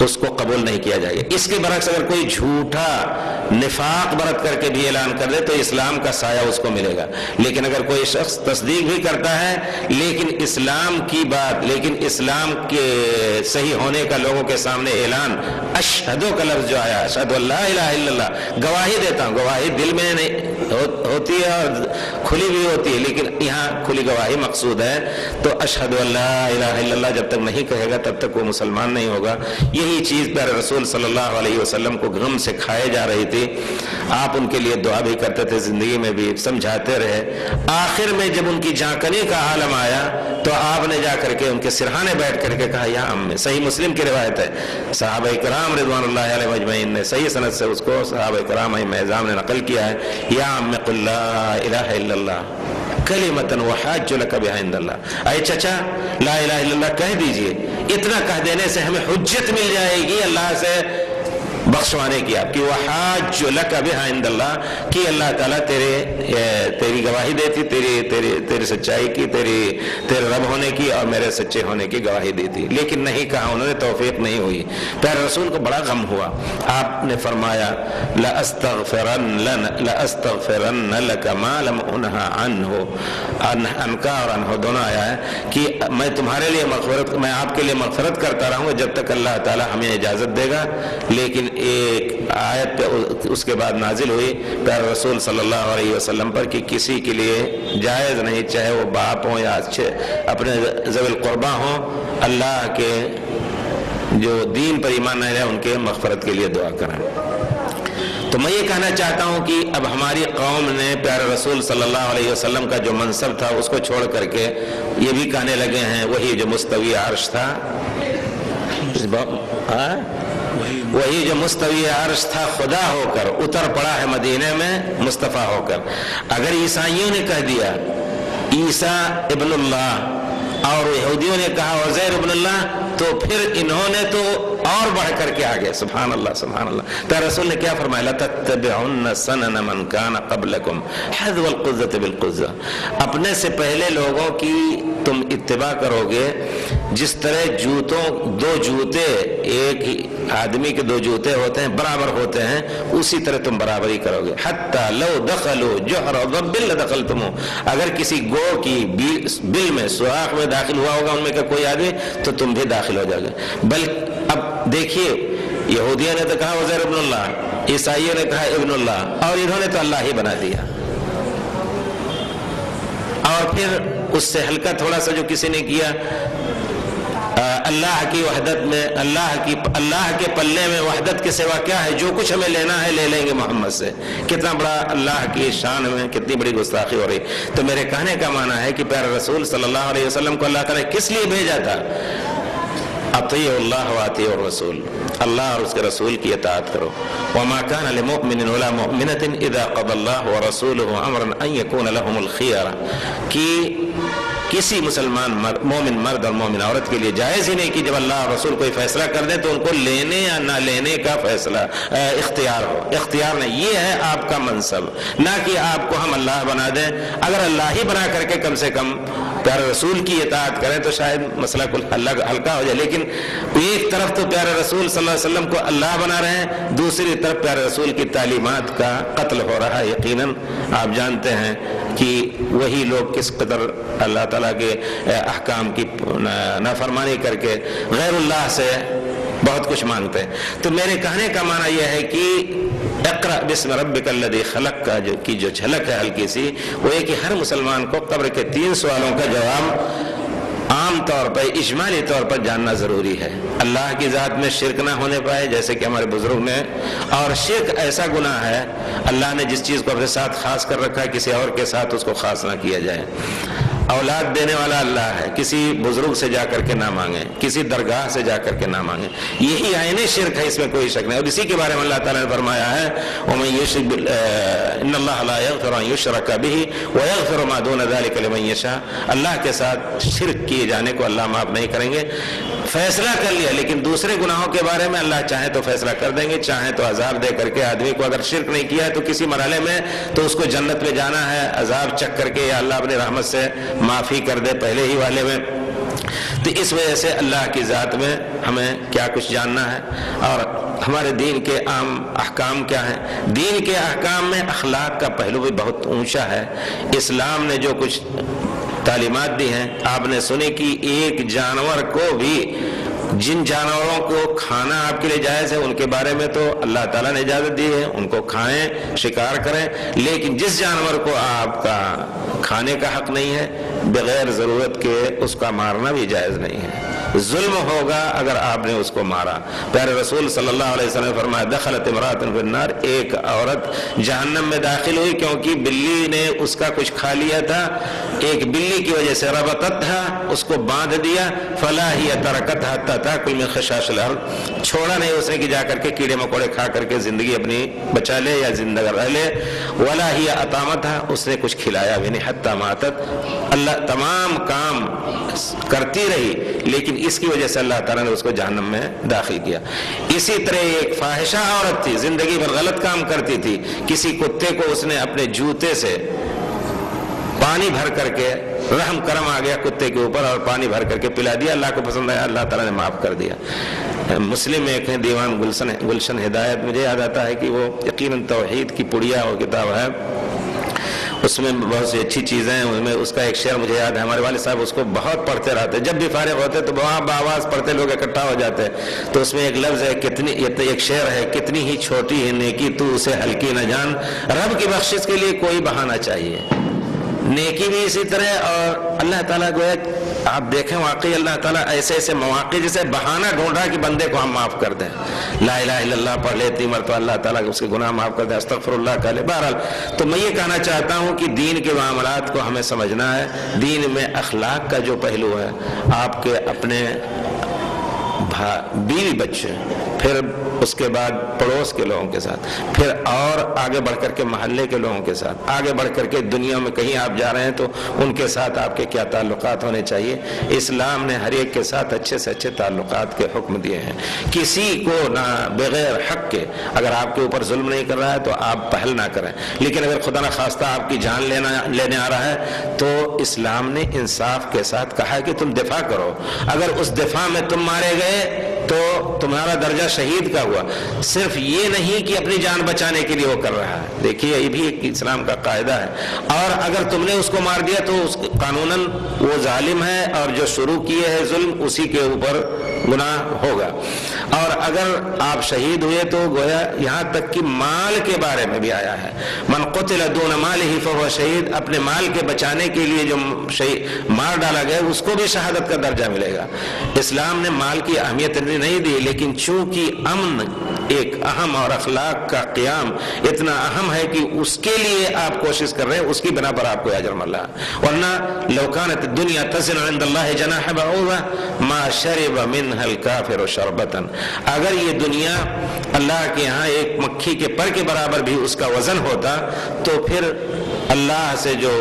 اس کو قبول نہیں کیا جائے گا۔ اس کے برعکس اگر کوئی جھوٹا نفاق برت کر کے بھی اعلان کر دے تو اسلام کا سایہ اس کو ملے گا، لیکن اگر کوئی شخص تصدیق بھی کرتا ہے لیکن اسلام کی بات، لیکن اسلام کے صحیح ہونے کا لوگوں کے سامنے اعلان، اشہدو کا لفظ جو آیا، اشہد اللہ الہ الا اللہ، گواہی دیتا ہوں، گواہی دل میں نہیں ہوتی ہے اور کھلی بھی ہوتی ہے، لیکن یہاں کھلی گواہی مقصود ہے، تو اشہد اللہ الہ الا اللہ جب تک نہیں کہے گا تب تک وہ مسلمان نہیں ہوگا۔ یہی چیز پیارے رسول صلی اللہ علیہ وسلم کو غم سے کھائے جا رہی تھی، آپ ان کے لیے دعا بھی کرتے تھے، زندگی میں بھی سمجھاتے رہے۔ آخر میں جب ان کی جانکنی کا عالم آیا تو آپ نے جا کر کے ان کے سرہانے بیٹھ کر کے کہا یا ام، صحیح مسلم کی روایت ہے، صحابہ کرام رضوان اللہ علیہ اجمعین نے صحیح سند سے اس کو صحابہ کرام ائمہ اعظام نے نقل کیا ہے، یا ام قل لا الہ الا اللہ کلمۃ وحاج لک بہا عند اللہ، اے چچا لا الہ الا اللہ کہہ دیجئے، اتنا کہہ دینے سے ہمیں حجت مل جائے گی اللہ سے بخشوانے کی، آپ کی وحاج لک بہا عند اللہ، کہ اللہ تعالیٰ تیری گواہی دیتی، تیری سچائی کی، تیرے رب ہونے کی اور میرے سچے ہونے کی گواہی دیتی، لیکن نہیں کہا، انہوں نے توفیق نہیں ہوئی۔ پیارے رسول کو بڑا غم ہوا، آپ نے فرمایا لَأَسْتَغْفِرَنَّ لَكَ مَا لَمْ أُنْهَ عَنْهُ، عنکا اور عنہ دونوں آیا ہے کہ میں تمہارے لیے مغفرت، میں آپ کے لیے مغفرت کرتا رہوں گا جب تک اللہ تعالیٰ ہمیں اجازت دے گا، لیکن ایک آیت پہ اس کے بعد نازل ہوئی پیارے رسول صلی اللہ علیہ وسلم پر کہ کسی کے لیے جائز نہیں، چاہے وہ باپ ہوں یا اچھے اپنے ذوی القربہ ہوں، اللہ کے جو دین پر ایمان نہیں رہے ان کے مغفرت کے لیے دعا کریں۔ تو میں یہ کہنا چاہتا ہوں کہ اب ہماری قوم نے پیارے رسول صلی اللہ علیہ وسلم کا جو منصب تھا اس کو چھوڑ کر کے یہ بھی کہنے لگے ہیں وہی جو مستوی عرش تھا، وہی جو مستوی عرش تھا خدا ہو کر اتر پڑا ہے مدینے میں مصطفیٰ ہو کر۔ اگر عیسائیوں نے کہہ دیا عیسیٰ ابن اللہ اور یہودیوں نے کہا عزیر ابن اللہ تو پھر انہوں نے تو اور بڑھ کر کے آگے، سبحان اللہ سبحان اللہ۔ تو رسول نے کیا فرمایا، لَتَتَّبِعُنَّ سَنَنَ مَنْ كَانَ قَبْلَكُمْ حَذْوَ الْقُزَّةِ بِالْقُزَّةِ، اپنے سے پہلے لوگوں کی تم اتباع کرو گے، جس طرح دو جوتے ایک آدمی کے دو جوتے ہوتے ہیں برابر ہوتے ہیں، اسی طرح تم برابری کرو گے۔ حَتَّى لَوْ دَخَلُوا جُحْرَ ضَبٍّ لَدَخَلْتُمُوهُ، اگر کسی گو کی بل میں سوراخ میں داخل ہوا ہوگا ان میں کا کوئی آدمی تو تم بھی داخل ہو جاؤ گے۔ بلکہ اب دیکھیے یہودیوں نے تو کہا عزیر ابن اللہ، عیسائیوں نے کہا ابن اللہ، اور انہوں نے تو اللہ ہی بنا دیا۔ اور پھر اس سے ہلکا تھوڑا سا جو کسی نے کیا اللہ کی وحدت میں، اللہ کے پلے میں وحدت کے سوا کیا ہے، جو کچھ ہمیں لینا ہے لے لیں گے محمد سے۔ کتنا بڑا اللہ کی شان میں کتنی بڑی گستاخی ہو رہی۔ تو میرے کہنے کا معنی ہے کہ پیارے رسول صلی اللہ علیہ وسلم کو اللہ تعالیٰ کس لیے بھیجا تھا، اطیعوا اللہ واطیعوا الرسول، اللہ اور اس کے رسول کی اطاعت کرو۔ وما كان لمؤمن ولا مؤمنة اذا قضى الله ورسوله امرا ان يكون لهم الخيار، کہ کسی مسلمان مومن مرد اور مومن عورت کے لیے جائز ہی نہیں کہ جب اللہ اور رسول کوئی فیصلہ کر دیں تو ان کو لینے یا نہ لینے کا فیصلہ اختیار ہو، اختیار نہیں، یہ ہے آپ کا منصب، نہ کہ آپ کو ہم اللہ بنا دیں۔ اگر اللہ ہی بنا کر کے کم سے کم پیارے رسول کی اطاعت کریں تو شاید مسئلہ کو ہلکا ہو جائے، لیکن ایک طرف تو پیارے رسول صلی اللہ علیہ وسلم کو اللہ بنا رہے ہیں، دوسری طرف پیارے رسول کی تعلیمات کا قتل ہو رہا ہے۔ یقیناً آپ جانتے ہیں کہ وہی لوگ کس قدر اللہ تعالیٰ کے احکام کی نافرمانی کر کے غیر اللہ سے بہت کچھ مانگتے ہیں۔ تو میرے کہنے کا معنی یہ ہے کہ اقرأ بسم ربک الذی خلق کا جو جھلک ہے ہلکی سی، وہ یہ کہ ہر مسلمان کو قبر کے 3 سوالوں کا جواب عام طور پر اجمالی طور پر جاننا ضروری ہے۔ اللہ کی ذات میں شرک نہ ہونے پائے جیسے کہ ہمارے بزرگ نے، اور شرک ایسا گناہ ہے اللہ نے جس چیز کو اپنے ساتھ خاص کر رکھا ہے کسی اور کے ساتھ اس کو خاص نہ کیا جائے۔ اولاد دینے والا اللہ ہے، کسی بزرگ سے جا کر کے نہ مانگیں، کسی درگاہ سے جا کر کے نہ مانگیں، یہی عین شرک ہے، اس میں کوئی شک نہیں۔ اور اسی کے بارے میں اللہ تعالیٰ نے فرمایا ہے وَمَن يُشْرِكْ إِنَّ اللَّهَ لَا يَغْفِرُ أَن يُشْرَكَ بِهِ وَيَغْفِرُ مَا دُونَ ذَلِكَ لِمَن يَشَاءُ۔ اللہ کے ساتھ شرک کیے جانے کو اللہ معاف نہیں کریں گے۔ فیصلہ کر لیا، لیکن دوسرے گناہوں کے بارے میں اللہ چاہے تو فیصلہ کر دیں گے، چاہے تو عذاب دے کر کے آدمی کو، اگر شرک نہیں کیا ہے تو کسی مرحلے میں تو اس کو جنت میں جانا ہے، عذاب چک کر کے یا اللہ اپنی رحمت سے معافی کر دے پہلے ہی والے میں۔ تو اس وجہ سے اللہ کی ذات میں ہمیں کیا کچھ جاننا ہے، اور ہمارے دین کے عام احکام کیا ہیں۔ دین کے احکام میں اخلاق کا پہلو بھی بہت اونچا ہے۔ اسلام نے جو کچھ تعلیمات دی ہیں، آپ نے سنے کہ ایک جانور کو بھی، جن جانوروں کو کھانا آپ کے لیے جائز ہے ان کے بارے میں تو اللہ تعالیٰ نے اجازت دی ہے، ان کو کھائیں، شکار کریں، لیکن جس جانور کو آپ کا کھانے کا حق نہیں ہے، بغیر ضرورت کے اس کا مارنا بھی جائز نہیں ہے۔ ظلم ہوگا اگر آپ نے اس کو مارا۔ پیارے رسول صلی اللہ علیہ وسلم نے فرمایا دخلت امرأۃ فی النار، ایک عورت جہنم میں داخل ہوئی کیونکہ بلی نے اس کا کچھ کھا لیا تھا، ایک بلی کی وجہ سے، ربطتھا، اس کو باندھ دیا، فلا ہی ترکتھا حتی تاکل من خشاش الارض، چھوڑا نہیں اس نے کہ جا کر کے کیڑے مکوڑے کھا کر کے زندگی اپنی بچا لے یا زندہ رہ لے، ولا ہی اطعمتھا، اس نے کچھ کھلایا بھی نہیں، حتی ماتت، اللہ تمام کام کرتی رہی لیکن اس کی وجہ سے اللہ تعالیٰ نے اس کو جہنم میں داخل کیا۔ اسی طرح ایک فاحشہ عورت تھی، زندگی بھر غلط کام کرتی تھی، کسی کتے کو اس نے اپنے جوتے سے پانی بھر کر کے، رحم کرم آ گیا کتے کے اوپر اور پانی بھر کر کے پلا دیا، اللہ کو پسند آیا، اللہ تعالیٰ نے معاف کر دیا۔ مسلم میں ایک ہے دیوان گلشن ہدایت، مجھے یاد آتا ہے کہ وہ یقیناً توحید کی پڑیا وہ کتاب ہے، اس میں بہت سی اچھی چیزیں ہیں، اس میں اس کا ایک شعر مجھے یاد ہے، ہمارے والد صاحب اس کو بہت پڑھتے رہتے، جب بھی فارغ ہوتے تو وہاں بآواز پڑھتے، لوگ اکٹھا ہو جاتے، تو اس میں ایک لفظ ہے، ایک شعر ہے، کتنی ہی چھوٹی ہے نیکی تو اسے ہلکی نہ جان، رب کی بخشش کے لیے کوئی بہانہ چاہیے، نیکی بھی اسی طرح، اور اللہ تعالیٰ کو آپ دیکھیں واقعی اللہ تعالیٰ ایسے ایسے مواقع جیسے بہانہ ڈھونڈا کہ بندے کو ہم معاف کر دیں، لا الہ الا اللہ پڑھ لیتی مرتبہ اللہ تعالیٰ اس کے گناہ معاف کر دیں، استغفر اللہ کہہ لے۔ بہرحال تو میں یہ کہنا چاہتا ہوں کہ دین کے معاملات کو ہمیں سمجھنا ہے، دین میں اخلاق کا جو پہلو ہے، آپ کے اپنے بیوی بچے، پھر اس کے بعد پڑوس کے لوگوں کے ساتھ، پھر اور آگے بڑھ کر کے محلے کے لوگوں کے ساتھ، آگے بڑھ کر کے دنیا میں کہیں آپ جا رہے ہیں تو ان کے ساتھ آپ کے کیا تعلقات ہونے چاہیے۔ اسلام نے ہر ایک کے ساتھ اچھے سے اچھے تعلقات کے حکم دیے ہیں، کسی کو نہ بغیر حق کے، اگر آپ کے اوپر ظلم نہیں کر رہا ہے تو آپ پہل نہ کریں، لیکن اگر خدا نخواستہ آپ کی جان لینے آ رہا ہے تو اسلام نے انصاف کے ساتھ کہا ہے کہ تم دفاع کرو، اگر اس دفاع میں تم مارے گئے تو تمہارا درجہ شہید کا ہوا، صرف یہ نہیں کہ اپنی جان بچانے کے لیے وہ کر رہا ہے، دیکھیے یہ بھی ایک اسلام کا قاعدہ ہے، اور اگر تم نے اس کو مار دیا تو قانوناً وہ ظالم ہے اور جو شروع کیے ہے ظلم اسی کے اوپر گناہ ہوگا، اور اگر آپ شہید ہوئے تو گویا یہاں تک کہ مال کے بارے میں بھی آیا ہے، من قتل دون مالہ فہو شہید، اپنے مال کے بچانے کے لیے جو مار ڈالا گیا اس کو بھی شہادت کا درجہ ملے گا۔ اسلام نے مال کی اہمیت نہیں دی، لیکن چونکہ امن ایک اہم اور اخلاق کا قیام اتنا اہم ہے کہ اس کے لیے آپ کوشش کر رہے ہیں، اس کی بنا پر آپ کو اجر مل رہا ہے، ورنہ لو كانت الدنيا تزن عند الله جناح بعوضة ما شرب منها الكافر شربة، اگر یہ دنیا اللہ کے ہاں ایک مکھی کے پر کے برابر بھی اس کا وزن ہوتا تو پھر اللہ سے جو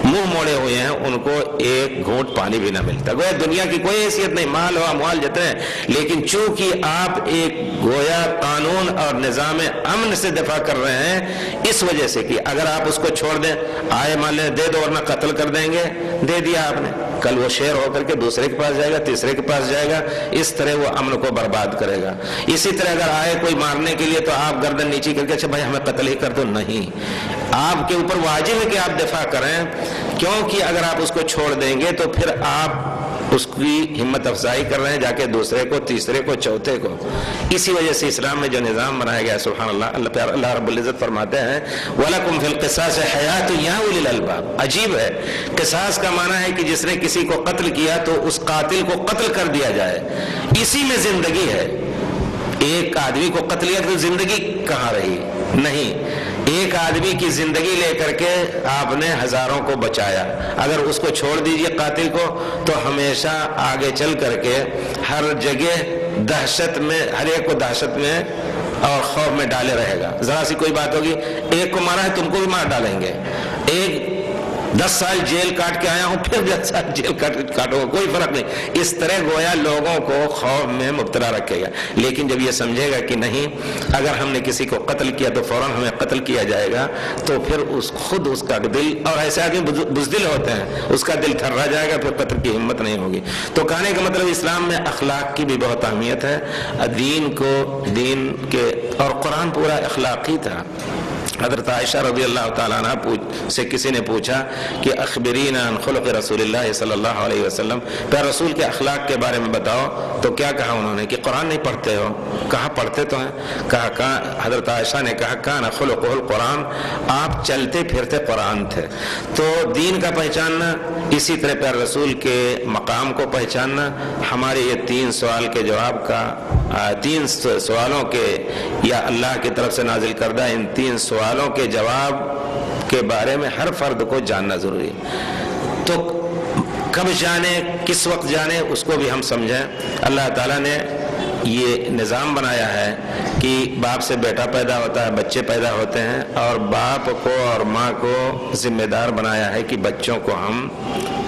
منہ موڑے ہوئے ہیں ان کو ایک گھونٹ پانی بھی نہ ملتا، گویا دنیا کی کوئی حیثیت نہیں، مال و اموال جتنے، لیکن چونکہ آپ ایک گویا قانون اور نظام امن سے دفاع کر رہے ہیں، اس وجہ سے کہ اگر آپ اس کو چھوڑ دیں، آئے مان لیں دے دو ورنہ قتل کر دیں گے، دے دیا آپ نے، کل وہ شیر ہو کر کے دوسرے کے پاس جائے گا، تیسرے کے پاس جائے گا، اس طرح وہ امن کو برباد کرے گا۔ اسی طرح اگر آئے کوئی مارنے کے لیے تو آپ گردن نیچی کر کے اچھا بھائی ہمیں قتل ہی کر دو، نہیں، آپ کے اوپر واجب ہے کہ آپ دفاع کریں، کیونکہ اگر آپ اس کو چھوڑ دیں گے تو پھر آپ اس کی ہمت افزائی کر رہے ہیں جا کے دوسرے کو، تیسرے کو، چوتھے کو۔ اسی وجہ سے اسلام میں جو نظام بنایا گیا سبحان اللہ، اللہ رب العزت فرماتے ہیں وَلَكُمْ فِي الْقِصَاصِ حَيَاةٌ يَا أُولِي الْأَلْبَابِ، عجیب ہے، قصاص کا معنی ہے کہ جس نے کسی کو قتل کیا تو اس قاتل کو قتل کر دیا جائے، اسی میں زندگی ہے۔ ایک آدمی کو قتل کیا تو زندگی کہاں رہی؟ نہیں، ایک آدمی کی زندگی لے کر کے آپ نے ہزاروں کو بچایا. اگر اس کو چھوڑ دیجئے قاتل کو تو ہمیشہ آگے چل کر کے ہر جگہ دہشت میں، ہر ایک کو دہشت میں اور خوف میں ڈالے رہے گا. ذرا سی کوئی بات ہوگی، ایک کو مارا ہے تم کو بھی مار ڈالیں گے. ایک 10 سال جیل کاٹ کے آیا ہوں پھر 10 سال جیل کاٹو گا، کوئی فرق نہیں. اس طرح گویا لوگوں کو خوف میں مبتلا رکھے گا. لیکن جب یہ سمجھے گا کہ نہیں، اگر ہم نے کسی کو قتل کیا تو فوراً ہمیں قتل کیا جائے گا، تو پھر خود اس کا دل، اور ایسے آدمی بزدل ہوتے ہیں، اس کا دل تھرا جائے گا، پھر قتل کی ہمت نہیں ہوگی. تو کہنے کا مطلب اسلام میں اخلاق کی بھی بہت اہمیت ہے. دین کے اور قرآن پورا اخلاقی تھا. حضرت عائشہ رضی اللہ تعالیٰ عنہ سے کسی نے پوچھا کہ اخبرینا عن خلق رسول اللہ صلی اللہ علیہ وسلم، پھر رسول کے اخلاق کے بارے میں بتاؤ. تو کیا کہا انہوں نے کہ قرآن نہیں پڑھتے ہو؟ کہا پڑھتے تو ہیں. کہا حضرت عائشہ نے کہا کان خلقہ القرآن، آپ چلتے پھرتے قرآن تھے. تو دین کا پہچاننا، اسی طرح پھر رسول کے مقام کو پہچاننا، ہمارے یہ 3 سوال کے جواب کا 3 سوالوں کے یا اللہ کی طرف سے نازل کردہ ان 3 سوالوں کے جواب کے بارے میں ہر فرد کو جاننا ضروری ہے. تو کب جانے، کس وقت جانے، اس کو بھی ہم سمجھیں. اللہ تعالیٰ نے یہ نظام بنایا ہے کہ باپ سے بیٹا پیدا ہوتا ہے، بچے پیدا ہوتے ہیں، اور باپ کو اور ماں کو ذمہ دار بنایا ہے کہ بچوں کو ہم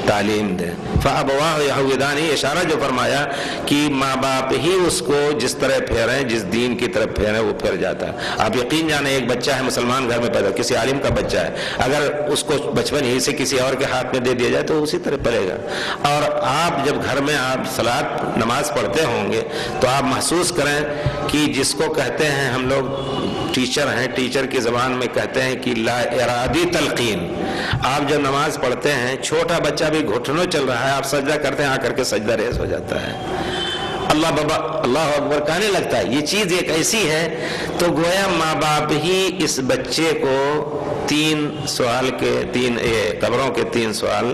تعلیم دیں. فَأَبَوَاهُ يَهْوِدَانِهِ، اشارہ جو فرمایا کہ ماں باپ ہی اس کو جس طرح پھیریں، جس دین کی طرف پھیریں، وہ پھر جاتا ہے. آپ یقین جانیں، ایک بچہ ہے مسلمان گھر میں پیدا، کسی عالم کا بچہ ہے، اگر اس کو بچپن ہی سے کسی اور کے ہاتھ میں دے دیا جائے تو اسی طرح پلے گا. اور آپ جب گھر میں آپ صلاۃ نماز پڑھتے ہوں گے تو آپ محسوس کریں کہ جس کو کہتے ہیں ہم لوگ ٹیچر ہیں، ٹیچر کی زبان میں کہتے ہیں کہ لا ارادی تلقین. آپ جب نماز پڑھتے ہیں، چھوٹا بچہ بھی گھٹنوں چل رہا ہے، آپ سجدہ کرتے ہیں، آ کر کے سجدہ ریز ہو جاتا ہے، اللہ بابا اللہ اکبر کہنے لگتا ہے. یہ چیز ایک ایسی ہے. تو گویا ماں باپ ہی اس بچے کو 3 سوال کے 3 قبروں کے 3 سوال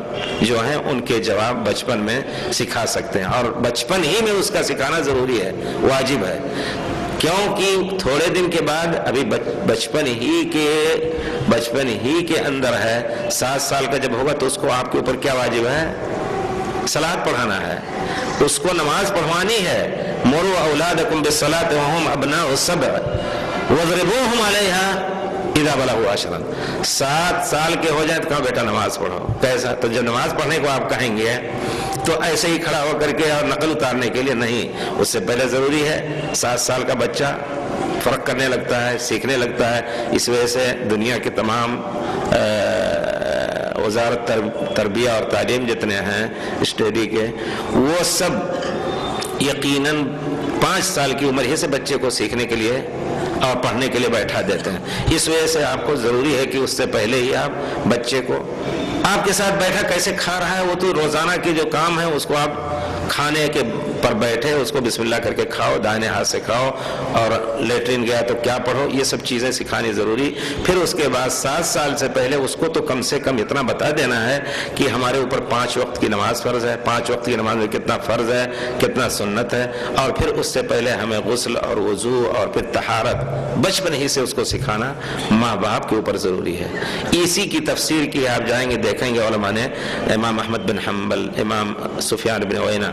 جو ہیں ان کے جواب بچپن میں سکھا سکتے ہیں. اور بچپن ہی میں اس کا سکھانا ضروری ہے، واجب ہے. کیونکہ تھوڑے دن کے بعد ابھی بچپن ہی کے اندر ہے. 7 سال کا جب ہوگا تو اس کو آپ کے اوپر کیا واجب ہے؟ صلاۃ پڑھانا ہے، اس کو نماز پڑھوانی ہے. مروا اولادکم بالصلاۃ وهم ابناء 7 واضربوهم علیہا اذا بلغوا 10. 7 سال کے ہو جائیں تو کہا بیٹا نماز پڑھو. کیسا؟ تو جب نماز پڑھنے کو آپ کہیں گے تو ایسے ہی کھڑا ہو کر کے اور نقل اتارنے کے لیے نہیں، اس سے پہلے ضروری ہے. 7 سال کا بچہ فرق کرنے لگتا ہے، سیکھنے لگتا ہے. اس وجہ سے دنیا کے تمام وزارت تربیہ اور تعلیم جتنے ہیں اسٹڈی کے، وہ سب یقیناً 5 سال کی عمر ہی سے بچے کو سیکھنے کے لیے اور پڑھنے کے لیے بیٹھا دیتے ہیں. اس وجہ سے آپ کو ضروری ہے کہ اس سے پہلے ہی آپ بچے کو آپ کے ساتھ بیٹھا کیسے کھا رہا ہے، وہ تو روزانہ کے جو کام ہے اس کو آپ کھانے کے پر بیٹھے اس کو بسم اللہ کر کے کھاؤ، دائیں ہاتھ سے کھاؤ، اور لیٹرین گیا تو کیا پڑھو، یہ سب چیزیں سکھانی ضروری. پھر اس کے بعد 7 سال سے پہلے اس کو تو کم سے کم اتنا بتا دینا ہے کہ ہمارے اوپر 5 وقت کی نماز فرض ہے، 5 وقت کی نماز میں کتنا فرض ہے، کتنا سنت ہے. اور پھر اس سے پہلے ہمیں غسل اور وضو اور پھر طہارت بچپن ہی سے اس کو سکھانا ماں باپ کے اوپر ضروری ہے. اسی کی تفسیر کی آپ جائیں گے دیکھیں گے علماء نے، امام احمد بن حنبل، امام سفیان بن عیینہ،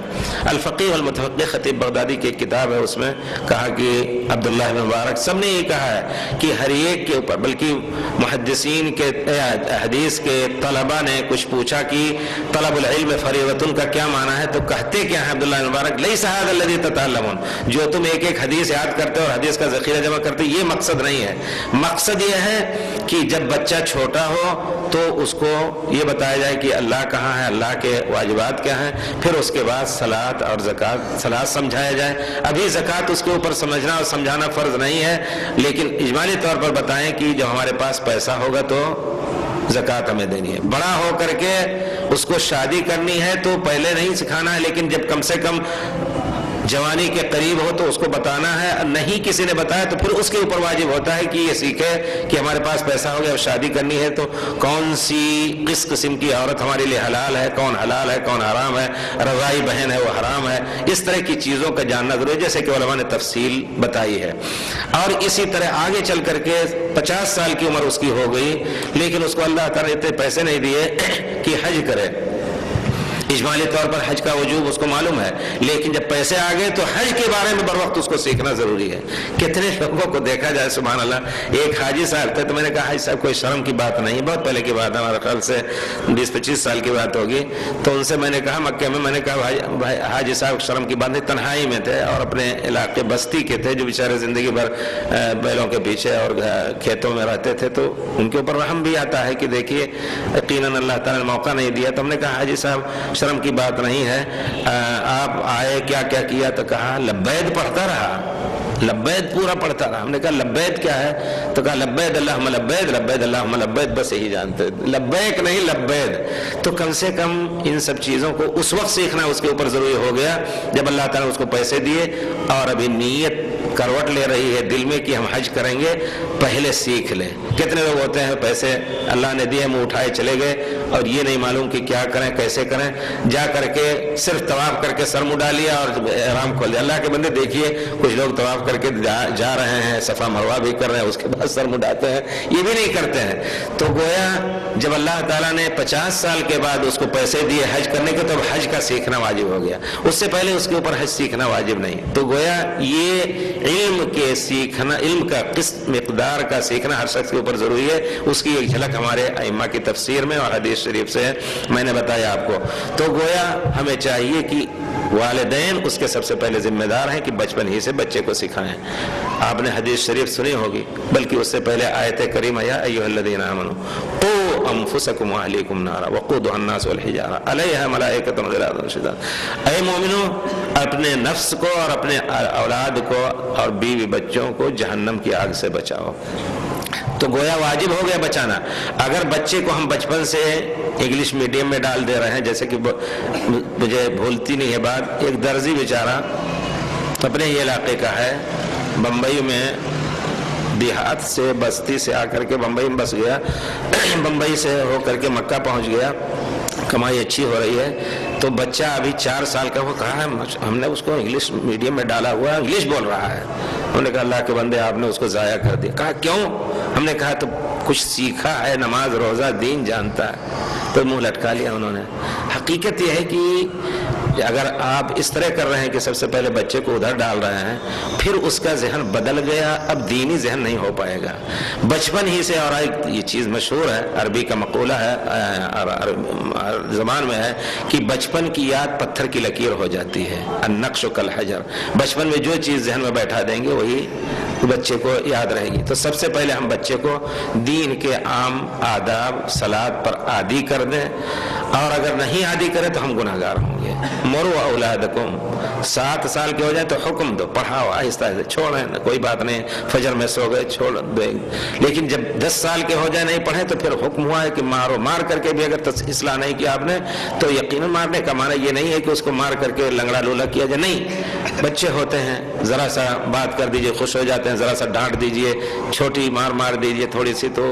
الفقیہ والمتفقہ خطیب بغدادی کی ایک کتاب ہے، اس میں کہا کہ عبداللہ بن مبارک، سب نے یہ کہا ہے کہ ہر ایک کے اوپر، بلکہ محدثین کے حدیث کے طلبہ نے کچھ پوچھا کہ طلب العلم فریضۃ کا کیا معنی ہے، تو کہتے کیا ہیں عبداللہ بن مبارک، لیس ھذا الذی تتعلمون، جو تم ایک ایک حدیث یاد کرتے اور حدیث کا ذخیرہ جمع کرتے، یہ مقصد نہیں ہے. مقصد یہ ہے کہ جب بچہ چھوٹا ہو تو اس کو یہ بتایا جائے کہ اللہ کہاں ہے، اللہ کے واجبات کیا ہیں، پھر اس کے بعد صلاۃ اور زکوٰۃ، صلاۃ سمجھایا جائے. ابھی زکوٰۃ اس کے اوپر سمجھنا اور سمجھانا فرض نہیں ہے، لیکن اجمالی طور پر بتائیں کہ جب ہمارے پاس پیسہ ہوگا تو زکوٰۃ ہمیں دینی ہے. بڑا ہو کر کے اس کو شادی کرنی ہے تو پہلے نہیں سکھانا ہے، لیکن جب کم سے کم جوانی کے قریب ہو تو اس کو بتانا ہے، نہیں کسی نے بتایا تو پھر اس کے اوپر واجب ہوتا ہے کہ یہ سیکھے کہ ہمارے پاس پیسہ ہو گیا اور شادی کرنی ہے تو کون سی کس قسم کی عورت ہمارے لیے حلال ہے، کون حلال ہے، کون حرام ہے، رضائی بہن ہے وہ حرام ہے، اس طرح کی چیزوں کا جاننا ضروری ہے، جیسے کہ علماء نے تفصیل بتائی ہے۔ اور اسی طرح آگے چل کر کے 50 سال کی عمر اس کی ہو گئی لیکن اس کو اللہ تعالیٰ نے اتنے پیسے نہیں دیے کہ حج کرے، اجمالی طور پر حج کا وجوب اس کو معلوم ہے، لیکن جب پیسے آ گئے تو حج کے بارے میں بر وقت اس کو سیکھنا ضروری ہے۔ کتنے لوگوں کو دیکھا جائے سبحان اللہ، ایک حاجی صاحب تھے تو میں نے کہا حاجی صاحب کوئی شرم کی بات نہیں، بہت پہلے کی بات ہے، ہمارے خیال سے 20-25 سال کی بات ہوگی، تو ان سے میں نے کہا مکے میں، میں نے کہا بھائی حاجی صاحب شرم کی بات نہیں، تنہائی میں تھے اور اپنے علاقے بستی کے تھے جو بیچارے زندگی بھر بیلوں کے پیچھے اور کھیتوں میں رہتے تھے، تو ان کے اوپر رحم بھی آتا ہے کہ دیکھیے یقیناً اللہ تعالیٰ نے موقع نہیں دیا، تو ہم نے کہا حاجی صاحب شرم کی بات نہیں ہے، آپ آئے کیا کیا کیا، تو کہا لبید پڑھتا رہا، لبید پورا پڑھتا رہا۔ ہم نے کہا لبید کیا ہے، تو کہا لبید اللہم لبید، لبید اللہم لبید، بس یہی جانتے، لبیک نہیں لبید۔ تو کم سے کم ان سب چیزوں کو اس وقت سیکھنا اس کے اوپر ضروری ہو گیا جب اللہ تعالیٰ نے اس کو پیسے دیے اور ابھی نیت کروٹ لے رہی ہے دل میں کہ ہم حج کریں گے، پہلے سیکھ لیں۔ کتنے لوگ ہوتے ہیں پیسے اللہ نے دیے منہ اٹھائے چلے گئے اور یہ نہیں معلوم کہ کیا کریں کیسے کریں، جا کر کے صرف طواف کر کے سر منہ ڈالیا اور احرام کھول دیا۔ اللہ کے بندے دیکھیے کچھ لوگ طواف کر کے جا رہے ہیں، صفا مروہ بھی کر رہے ہیں، اس کے بعد سر منہ ڈالتے ہیں، یہ بھی نہیں کرتے ہیں۔ تو گویا جب اللہ تعالیٰ نے 50 سال کے بعد اس کو پیسے دیے حج کرنے کے، تو حج کا سیکھنا واجب ہو گیا، اس سے پہلے اس کے اوپر حج سیکھنا واجب نہیں۔ تو گویا یہ علم کے سیکھنا، علم کا قسط مقدار کا سیکھنا ہر شخص کے اوپر ضروری ہے، اس کی ایک جھلک ہمارے ائمہ کی تفسیر میں اور حدیث شریف سے میں نے بتایا آپ کو۔ تو گویا ہمیں چاہیے کہ والدین اس کے سب سے پہلے ذمہ دار ہیں کہ بچپن ہی سے بچے کو سکھائیں۔ آپ نے حدیث شریف سنی ہوگی، بلکہ اس سے پہلے آیت کریمہ یا ایھا الذین آمنوا قوا انفسکم واہلیکم نارا وقودھا الناس والحجارہ علیہا ملائکۃ غلاظ شداد۔ اے مومنو، اپنے نفس کو اور اپنے اولاد کو اور بیوی بچوں کو جہنم کی آگ سے بچاؤ۔ تو گویا واجب ہو گیا بچانا۔ اگر بچے کو ہم بچپن سے انگلش میڈیم میں ڈال دے رہے ہیں، جیسے کہ مجھے بھولتی نہیں ہے بات، ایک درزی بیچارہ اپنے ہی علاقے کا ہے، بمبئی میں دیہات سے بستی سے آ کر کے بمبئی میں بس گیا، بمبئی سے ہو کر کے مکہ پہنچ گیا، کمائی اچھی ہو رہی ہے، تو بچہ ابھی 4 سال کا وہ کہا ہے ہم نے اس کو انگلش میڈیم میں ڈالا ہوا ہے، انگلش بول رہا ہے۔ ہم نے کہا اللہ کے بندے آپ نے اس کو ضائع کر دیا۔ کہا کیوں؟ ہم نے کہا تو کچھ سیکھا ہے، نماز روزہ دین جانتا ہے، تو منہ لٹکا لیا انہوں نے۔ حقیقت یہ ہے کہ اگر آپ اس طرح کر رہے ہیں کہ سب سے پہلے بچے کو ادھر ڈال رہے ہیں، پھر اس کا ذہن بدل گیا، اب دینی ذہن نہیں ہو پائے گا بچپن ہی سے۔ اور یہ چیز مشہور ہے، عربی کا مقولہ ہے، زبان میں ہے کہ بچپن کی یاد پتھر کی لکیر ہو جاتی ہے، النقش کالحجر۔ بچپن میں جو چیز ذہن میں بیٹھا دیں گے وہی بچے کو یاد رہے گی۔ تو سب سے پہلے ہم بچے کو دین کے عام آداب صلاۃ پر عادی کر دیں، اور اگر نہیں عادی کریں تو ہم گناہگار ہوں گے۔ مروا اولادکم، 7 سال کے ہو جائیں تو حکم دو، پڑھاؤ آہستہ آہستہ، چھوڑیں کوئی بات نہیں، فجر میں سو گئے چھوڑ دیں، لیکن جب 10 سال کے ہو جائے نہیں پڑھیں تو پھر حکم ہوا ہے کہ مارو۔ مار کر کے بھی اگر اصلاح نہیں کیا آپ نے تو یقیناً مارنے کا معنی یہ نہیں ہے کہ اس کو مار کر کے لنگڑا لولا کیا جائے، نہیں۔ بچے ہوتے ہیں، ذرا سا بات کر دیجئے خوش ہو جاتے ہیں، ذرا سا ڈانٹ دیجئے، چھوٹی مار دیجئے تھوڑی سی، تو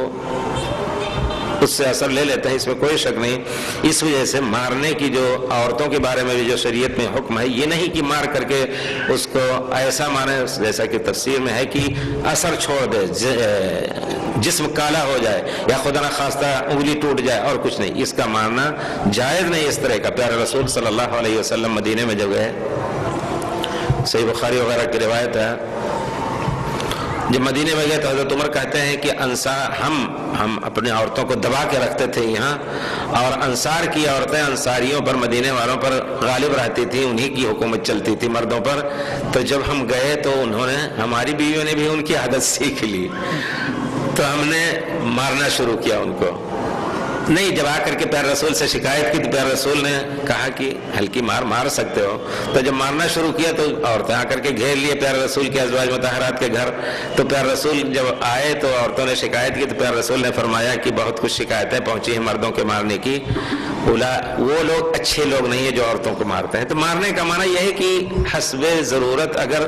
اس سے اثر لے لیتے ہیں، اس میں کوئی شک نہیں۔ اس وجہ سے مارنے کی جو عورتوں کے بارے میں بھی جو شریعت میں حکم ہے، یہ نہیں کہ مار کر کے اس کو ایسا مانے جیسا کہ تفسیر میں ہے کہ اثر چھوڑ دے، جسم کالا ہو جائے یا خدا نخواستہ انگلی ٹوٹ جائے، اور کچھ نہیں، اس کا مارنا جائز نہیں اس طرح کا۔ پیارے رسول صلی اللہ علیہ وسلم مدینے میں جب گئے، صحیح بخاری وغیرہ کی روایت ہے، جب مدینے میں گئے تو حضرت عمر کہتے ہیں کہ انصار ہم اپنے عورتوں کو دبا کے رکھتے تھے یہاں، اور انصار کی عورتیں انصاریوں پر، مدینے والوں پر غالب رہتی تھیں، انہی کی حکومت چلتی تھی مردوں پر۔ تو جب ہم گئے تو انہوں نے، ہماری بیویوں نے بھی ان کی عادت سیکھ لی، تو ہم نے مارنا شروع کیا ان کو۔ نہیں، جب آ کر کے پیارے رسول سے شکایت کی تو پیارے رسول نے کہا کہ ہلکی مار سکتے ہو. تو جب مارنا شروع کیا تو عورتیں آ کر کے گھیر لیے پیارے رسول کے ازواج مطہرات کے گھر. تو پیارے رسول جب آئے تو عورتوں نے شکایت کی تو پیارے رسول نے فرمایا کہ بہت کچھ شکایتیں پہنچی ہیں مردوں کے مارنے کی. وہ لوگ اچھے لوگ نہیں ہیں جو عورتوں کو مارتے ہیں. تو مارنے کا معنی یہ ہے کہ حسب ضرورت اگر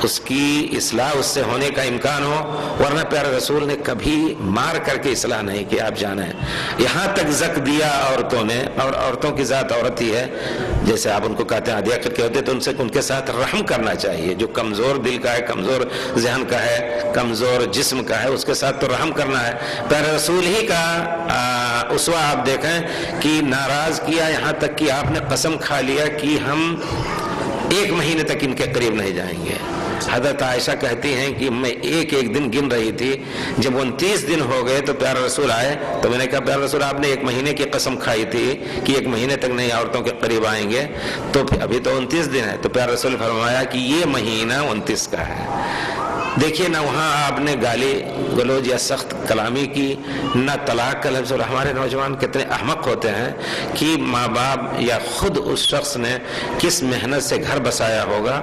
اس کی اصلاح اس سے ہونے کا امکان ہو، ورنہ پیارے رسول نے کبھی مار کر کے اصلاح نہیں کی. آپ جانیں یہاں تک زک دیا عورتوں نے، اور عورتوں کی ذات عورت ہی ہے، جیسے آپ ان کو کہتے ہیں عادیہ کر کے ہوتے، تو ان کے ساتھ رحم کرنا چاہیے. جو کمزور دل کا ہے، کمزور ذہن کا ہے، کمزور جسم کا ہے، اس کے ساتھ تو رحم کرنا ہے. پیارے رسول ہی کا اسوہ آپ دیکھیں کہ ناراض کیا، یہاں تک کہ آپ نے قسم کھا لیا کہ ہم 1 مہینے تک ان کے قریب نہیں جائیں گے. حضرت عائشہ کہتی ہیں کہ میں ایک دن گن رہی تھی، جب 29 دن ہو گئے تو پیارے رسول آئے تو میں نے کہا پیارے رسول آپ نے 1 مہینے کی قسم کھائی تھی کہ 1 مہینے تک نہیں عورتوں کے قریب آئیں گے، تو ابھی تو 29 دن ہے. تو پیارے رسول فرمایا کہ یہ مہینہ 29 کا ہے. دیکھیے نہ وہاں آپ نے گالی گلوچ یا سخت کلامی کی، نہ طلاق کا لفظ. اور ہمارے نوجوان کتنے احمق ہوتے ہیں کہ ماں باپ یا خود اس شخص نے کس محنت سے گھر بسایا ہوگا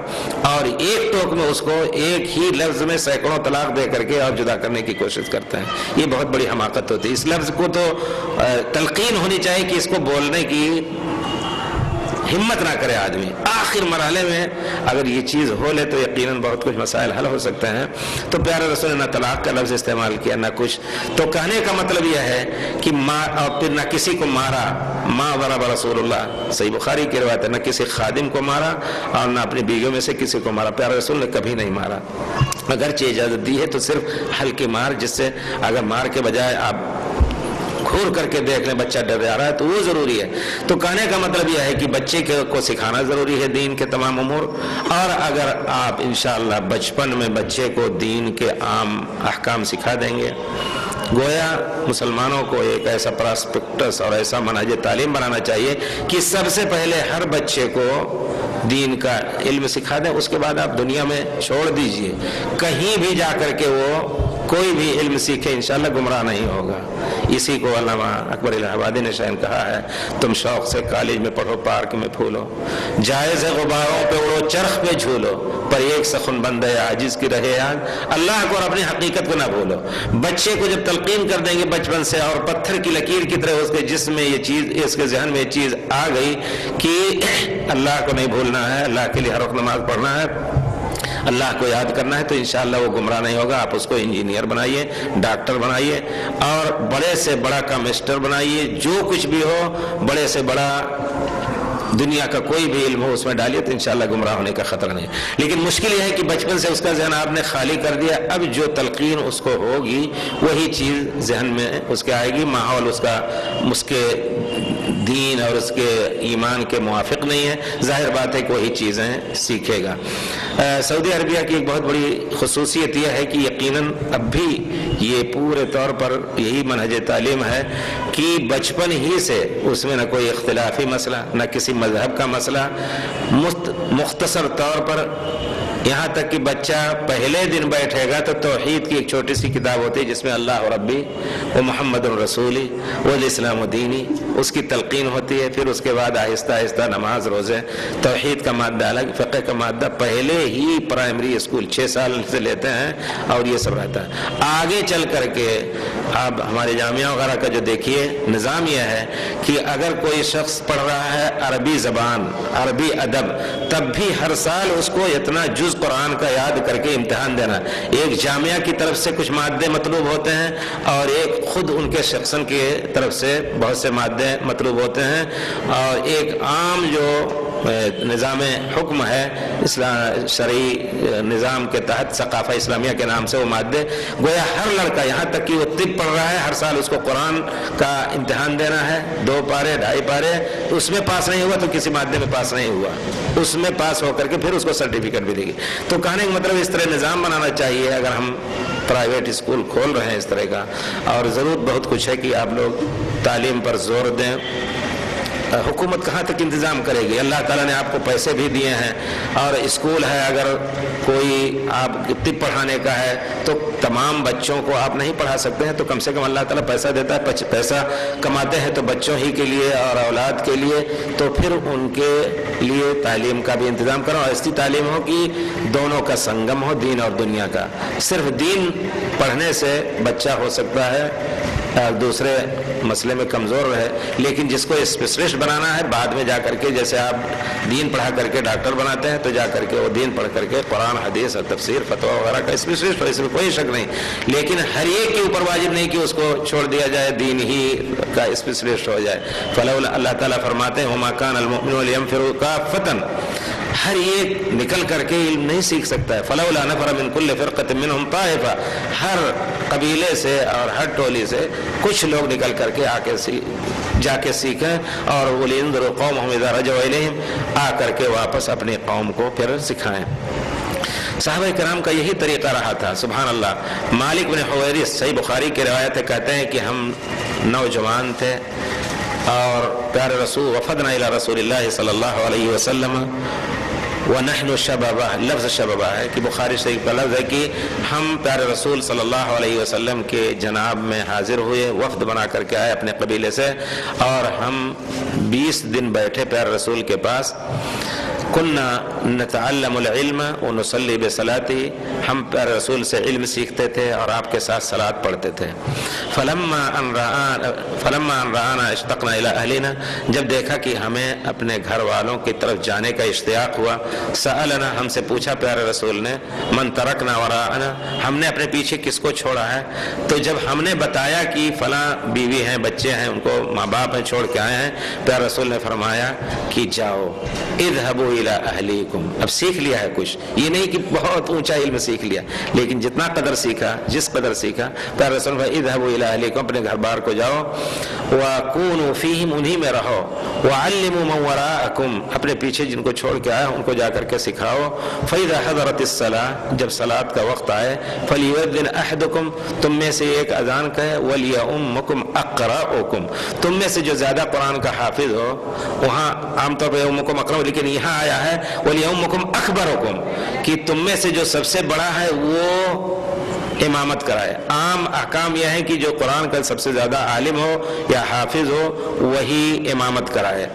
اور ایک ٹوک میں اس کو ایک ہی لفظ میں سینکڑوں طلاق دے کر کے اور جدا کرنے کی کوشش کرتے ہیں. یہ بہت بڑی حماقت ہوتی ہے. اس لفظ کو تو تلقین ہونی چاہیے کہ اس کو بولنے کی ہمت نہ کرے آدمی. آخر مرحلے میں اگر یہ چیز ہو لے تو یقیناً بہت کچھ مسائل حل ہو سکتے ہیں. تو پیارے رسول نے نہ طلاق کا لفظ استعمال کیا نہ کچھ. تو کہنے کا مطلب یہ ہے کہ اور پھر نہ کسی کو مارا. ما ضرب رسول اللہ، صحیح بخاری کی روایت ہے، نہ کسی خادم کو مارا اور نہ اپنی بیویوں میں سے کسی کو مارا. پیارے رسول نے کبھی نہیں مارا. اگرچہ اجازت دی ہے تو صرف ہلکی مار، جس سے اگر مار کے بجائے آپ گھور کر کے دیکھ لیں بچہ ڈر جا رہا ہے تو وہ ضروری ہے. تو کہنے کا مطلب یہ ہے کہ بچے کو سکھانا ضروری ہے دین کے تمام امور. اور اگر آپ انشاءاللہ بچپن میں بچے کو دین کے عام احکام سکھا دیں گے، گویا مسلمانوں کو ایک ایسا پراسپیکٹس اور ایسا منہج تعلیم بنانا چاہیے کہ سب سے پہلے ہر بچے کو دین کا علم سکھا دیں. اس کے بعد آپ دنیا میں چھوڑ دیجئے، کہیں بھی جا کر کے وہ کوئی بھی علم سیکھے انشاءاللہ گمراہ نہیں ہوگا. اسی کو علامہ اکبر الہ آبادی نے شاید کہا ہے، تم شوق سے کالج میں پڑھو، پارک میں پھولو، جائز ہے غباروں پہ اڑو، چرخ پہ جھولو، پر ایک سخن بندہ عاجز کی رہے یاد، اللہ کو اور اپنی حقیقت کو نہ بھولو. بچے کو جب تلقین کر دیں گے بچپن سے اور پتھر کی لکیر کی طرح اس کے جسم میں یہ چیز، اس کے ذہن میں یہ چیز آ گئی کہ اللہ کو نہیں بھولنا ہے، اللہ کے لیے ہر وقت نماز پڑھنا ہے، اللہ کو یاد کرنا ہے، تو انشاءاللہ وہ گمراہ نہیں ہوگا. آپ اس کو انجینئر بنائیے، ڈاکٹر بنائیے اور بڑے سے بڑا کا ماسٹر بنائیے. جو کچھ بھی ہو، بڑے سے بڑا دنیا کا کوئی بھی علم ہو اس میں ڈالیے تو انشاءاللہ گمراہ ہونے کا خطرہ نہیں. لیکن مشکل یہ ہے کہ بچپن سے اس کا ذہن آپ نے خالی کر دیا. اب جو تلقین اس کو ہوگی وہی چیز ذہن میں اس کے آئے گی. ماحول اس کے دین اور اس کے ایمان کے موافق نہیں ہے، ظاہر بات ہے کہ وہی چیزیں سیکھے گا. سعودی عربیہ کی ایک بہت بڑی خصوصیت یہ ہے کہ یقیناً اب بھی یہ پورے طور پر یہی منہج تعلیم ہے کہ بچپن ہی سے اس میں نہ کوئی اختلافی مسئلہ، نہ کسی مذہب کا مسئلہ. مختصر طور پر یہاں تک کہ بچہ پہلے دن بیٹھے گا تو توحید کی ایک چھوٹی سی کتاب ہوتی ہے جس میں اللہ ربی و محمد الرسولی والاسلام دینی، اس کی تلقین ہوتی ہے. پھر اس کے بعد آہستہ آہستہ نماز، روزے، توحید کا مادہ الگ، فقہ کا مادہ پہلے ہی پرائمری اسکول 6 سال سے لیتے ہیں اور یہ سب رہتا ہے. آگے چل کر کے آپ ہمارے جامعہ وغیرہ کا جو دیکھیے نظام یہ ہے کہ اگر کوئی شخص پڑھ رہا ہے عربی زبان، عربی ادب، تب بھی ہر سال اس کو اتنا جز قرآن کا یاد کر کے امتحان دینا. ایک جامعہ کی طرف سے کچھ مادے مطلوب ہوتے ہیں اور ایک خود ان کے شخصن کی طرف سے بہت سے مادے مطلوب ہوتے ہیں، اور ایک عام جو نظام حکم ہے اسلام شرعی نظام کے تحت ثقافت اسلامیہ کے نام سے وہ مادے. گویا ہر لڑکا یہاں تک کہ وہ طب پڑھ رہا ہے ہر سال اس کو قرآن کا امتحان دینا ہے، 2 پارے 2.5 پارے. اس میں پاس نہیں ہوا تو کسی مادے میں پاس نہیں ہوا، اس میں پاس ہو کر کے پھر اس کو سرٹیفکیٹ بھی دے گی. تو کہنے کا مطلب اس طرح نظام بنانا چاہیے. اگر ہم پرائیویٹ اسکول کھول رہے ہیں اس طرح کا، اور ضرور بہت کچھ ہے کہ آپ لوگ تعلیم پر زور دیں، حکومت کہاں تک انتظام کرے گی؟ اللہ تعالیٰ نے آپ کو پیسے بھی دیے ہیں، اور اسکول ہے، اگر کوئی آپ طب پڑھانے کا ہے تو تمام بچوں کو آپ نہیں پڑھا سکتے ہیں، تو کم سے کم اللہ تعالیٰ پیسہ دیتا ہے، پیسہ کماتے ہیں تو بچوں ہی کے لیے اور اولاد کے لیے، تو پھر ان کے لیے تعلیم کا بھی انتظام کرو، اور ایسی تعلیم ہو کہ دونوں کا سنگم ہو، دین اور دنیا کا۔ صرف دین پڑھنے سے بچہ ہو سکتا ہے دوسرے مسئلے میں کمزور رہے، لیکن جس کو اسپیشلسٹ بنانا ہے بعد میں جا کر کے، جیسے آپ دین پڑھا کر کے ڈاکٹر بناتے ہیں، تو جا کر کے وہ دین پڑھ کر کے قرآن حدیث اور تفسیر فتویٰ وغیرہ کا اسپیشلسٹ ہو، اس میں کوئی شک نہیں، لیکن ہر ایک کے اوپر واجب نہیں کہ اس کو چھوڑ دیا جائے، دین ہی کا اسپیشلسٹ ہو جائے۔ فلولا، اللہ تعالیٰ فرماتے ہیں وما کان المؤمنون لینفروا کافۃ، ہر ایک نکل کر کے علم نہیں سیکھ سکتا ہے۔ فلولا نفر من کل فرقۃ منهم طائفہ، ہر قبیلے سے اور ہر ٹولی سے کچھ لوگ نکل کر کے جا کے سیکھیں، اور وَلِيُنذِرُوا قَوْمَهُمْ إِذَا رَجَعُوا إِلَيْهِمْ، آ کر کے واپس اپنی قوم کو پھر سکھائیں۔ صحابہ کرام کا یہی طریقہ رہا تھا، سبحان اللہ۔ مالک بن حویرث، صحیح بخاری کی روایت ہے، کہتے ہیں کہ ہم نوجوان تھے اور پیارے رسول وفدنا الی رسول اللہ صلی اللہ علیہ وسلم وَنَحْنُ شَبَابَةٌ، لفظ شبابہ ہے کہ بخاری شریف کا لفظ ہے کہ ہم پیارے رسول صلی اللہ علیہ وسلم کے جناب میں حاضر ہوئے، وفد بنا کر کے آئے اپنے قبیلے سے، اور ہم 20 دن بیٹھے پیارے رسول کے پاس۔ کُنَّا نَتَعَلَّمُ الْعِلْمَ وَنُصَلِّي بِصَلَاتِهِ، ہم پیارے رسول سے علم سیکھتے تھے اور آپ کے ساتھ صلات پڑھتے تھے۔ فَلَمَّا أَنْ رَآنَا اشْتَقْنَا إِلَىٰ أَهْلِنَا، جب دیکھا کہ ہمیں اپنے گھر والوں کی طرف جانے کا اشتیاق ہوا، سألنا، ہم سے پوچھا پیارے رسول نے، من ترکنا وراءنا، ہم نے اپنے پیچھے کس کو چھوڑا ہے؟ تو جب ہم نے بتایا کہ فلاں بیوی ہیں، بچے ہیں، ان کو ماں باپ ہیں، چھوڑ کے آئے ہیں، پیارے رسول نے فرمایا کہ جاؤ، اذهبوا الى اہلیکم، اب سیکھ لیا ہے کچھ، یہ نہیں کہ بہت اونچا علم سیکھ لیا، لیکن جتنا قدر سیکھا، جس قدر سیکھا، پیارے رسول نے اذهبوا الى اہلیکم، اپنے گھر بار کو جاؤ، وَكُونُوا فِيهِمْ، انہی میں رہو، وَعَلِّمُوا مَنْ وَرَاءَكُمْ، اپنے پیچھے جن کو چھوڑ کے آئے ان کو جا کر کے سکھاؤ، فَإِذَا حَضَرَتِ الصَّلَاةُ، جب صلاۃ کا وقت آئے، فَلْيُؤَذِّنْ أَحَدُكُمْ، تم میں سے ایک اذان کہے، وَلْيَؤُمَّكُمْ أَقْرَأُكُمْ، تم میں سے جو زیادہ قرآن کا حافظ ہو، وہاں عام طور پہ أُمُّكُمْ أَقْرَأُ، لیکن یہاں آیا ہے وَلْيَؤُمَّكُمْ أَكْبَرُكُمْ، کہ تم میں سے جو سب سے بڑا ہے وہ امامت کرائے۔ عام احکام یہ ہے کہ جو قرآن کا سب سے زیادہ عالم ہو یا حافظ ہو وہی امامت کرائے،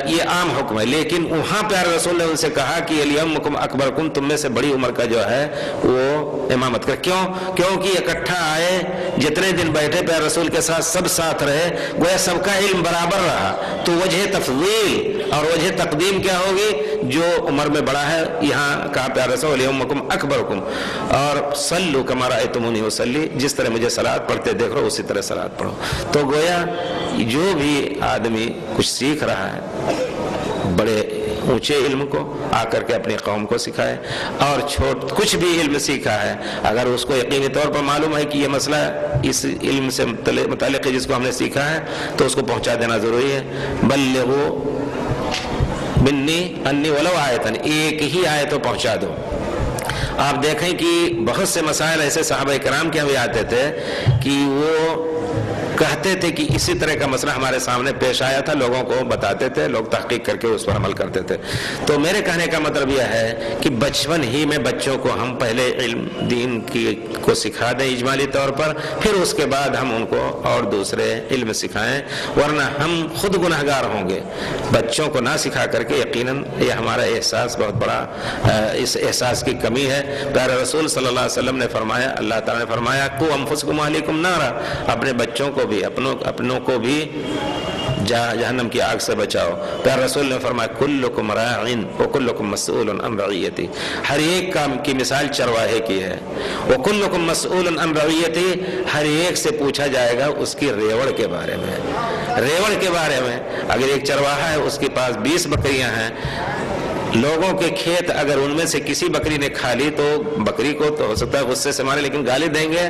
یہ عام حکم ہے، لیکن وہاں پیارے رسول نے ان سے کہا کہ الیومکم اکبرکم، تم میں سے بڑی عمر کا جو ہے وہ امامت کر۔ کیونکہ اکٹھا آئے، جتنے دن بیٹھے پیارے رسول کے ساتھ، سب ساتھ رہے، گویا سب کا علم برابر رہا، تو وجہ تفضیل اور وجہ تقدیم کیا ہوگی؟ جو عمر میں بڑا ہے، یہاں کہا پیارے رسول الیومکم اکبرکم، اور صلو کما رأیتمونی اصلی، جس طرح مجھے صلاۃ پڑھتے دیکھ رہو اسی طرح صلاۃ پڑھو۔ تو گویا جو بھی آدمی کچھ سیکھ رہا ہے بڑے اونچے علم کو آ کر کے اپنی قوم کو سکھائے، اور کچھ بھی علم سیکھا ہے اگر اس کو یقینی طور پر معلوم ہے کہ یہ مسئلہ اس علم سے متعلق ہے جس کو ہم نے سیکھا ہے، تو اس کو پہنچا دینا ضروری ہے۔ بلغوا منی انی ولو آیۃ، ایک ہی آیت تو پہنچا دو۔ آپ دیکھیں کہ بہت سے مسائل ایسے صحابہ کرام کے بھی آتے تھے کہ وہ کہتے تھے کہ اسی طرح کا مسئلہ ہمارے سامنے پیش آیا تھا، لوگوں کو بتاتے تھے، لوگ تحقیق کر کے اس پر عمل کرتے تھے۔ تو میرے کہنے کا مطلب یہ ہے کہ بچپن ہی میں بچوں کو ہم پہلے علم دین کو سکھا دیں اجمالی طور پر، پھر اس کے بعد ہم ان کو اور دوسرے علم سکھائیں، ورنہ ہم خود گنہگار ہوں گے بچوں کو نہ سکھا کر کے۔ یقیناً یہ ہمارا احساس بہت بڑا، اس احساس کی کمی ہے۔ پیارے رسول صلی اللہ علیہ وسلم نے فرمایا، اللہ تعالیٰ نے فرمایا قوا انفسکم واہلیکم نارا، اپنے بچوں کو بھی اپنوں کو بھی جہنم کی آگ سے بچاؤ۔ پیارے رسول نے فرمایا کلکم راعٍ وکلکم مسئول عن رعیتہ، ہر ایک کام کی مثال چرواہے کی ہے، وکلکم مسئول عن رعیتہ، ہر ایک سے پوچھا جائے گا اس کی ریوڑ کے بارے میں۔ ریوڑ کے بارے میں، اگر ایک چرواہا ہے اس کے پاس 20 بکریاں ہیں، لوگوں کے کھیت اگر ان میں سے کسی بکری نے کھا لی تو بکری کو تو ہو سکتا ہے غصے سے مارے، لیکن گالی دیں گے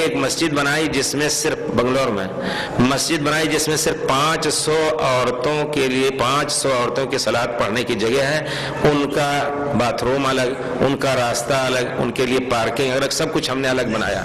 ایک مسجد بنائی جس میں صرف بنگلور میں مسجد بنائی جس میں صرف 500 عورتوں کے لیے 500 عورتوں کی صلاۃ پڑھنے کی جگہ ہے. ان کا باتھ روم الگ، ان کا راستہ الگ، ان کے لیے پارکنگ الگ، سب کچھ ہم نے الگ بنایا.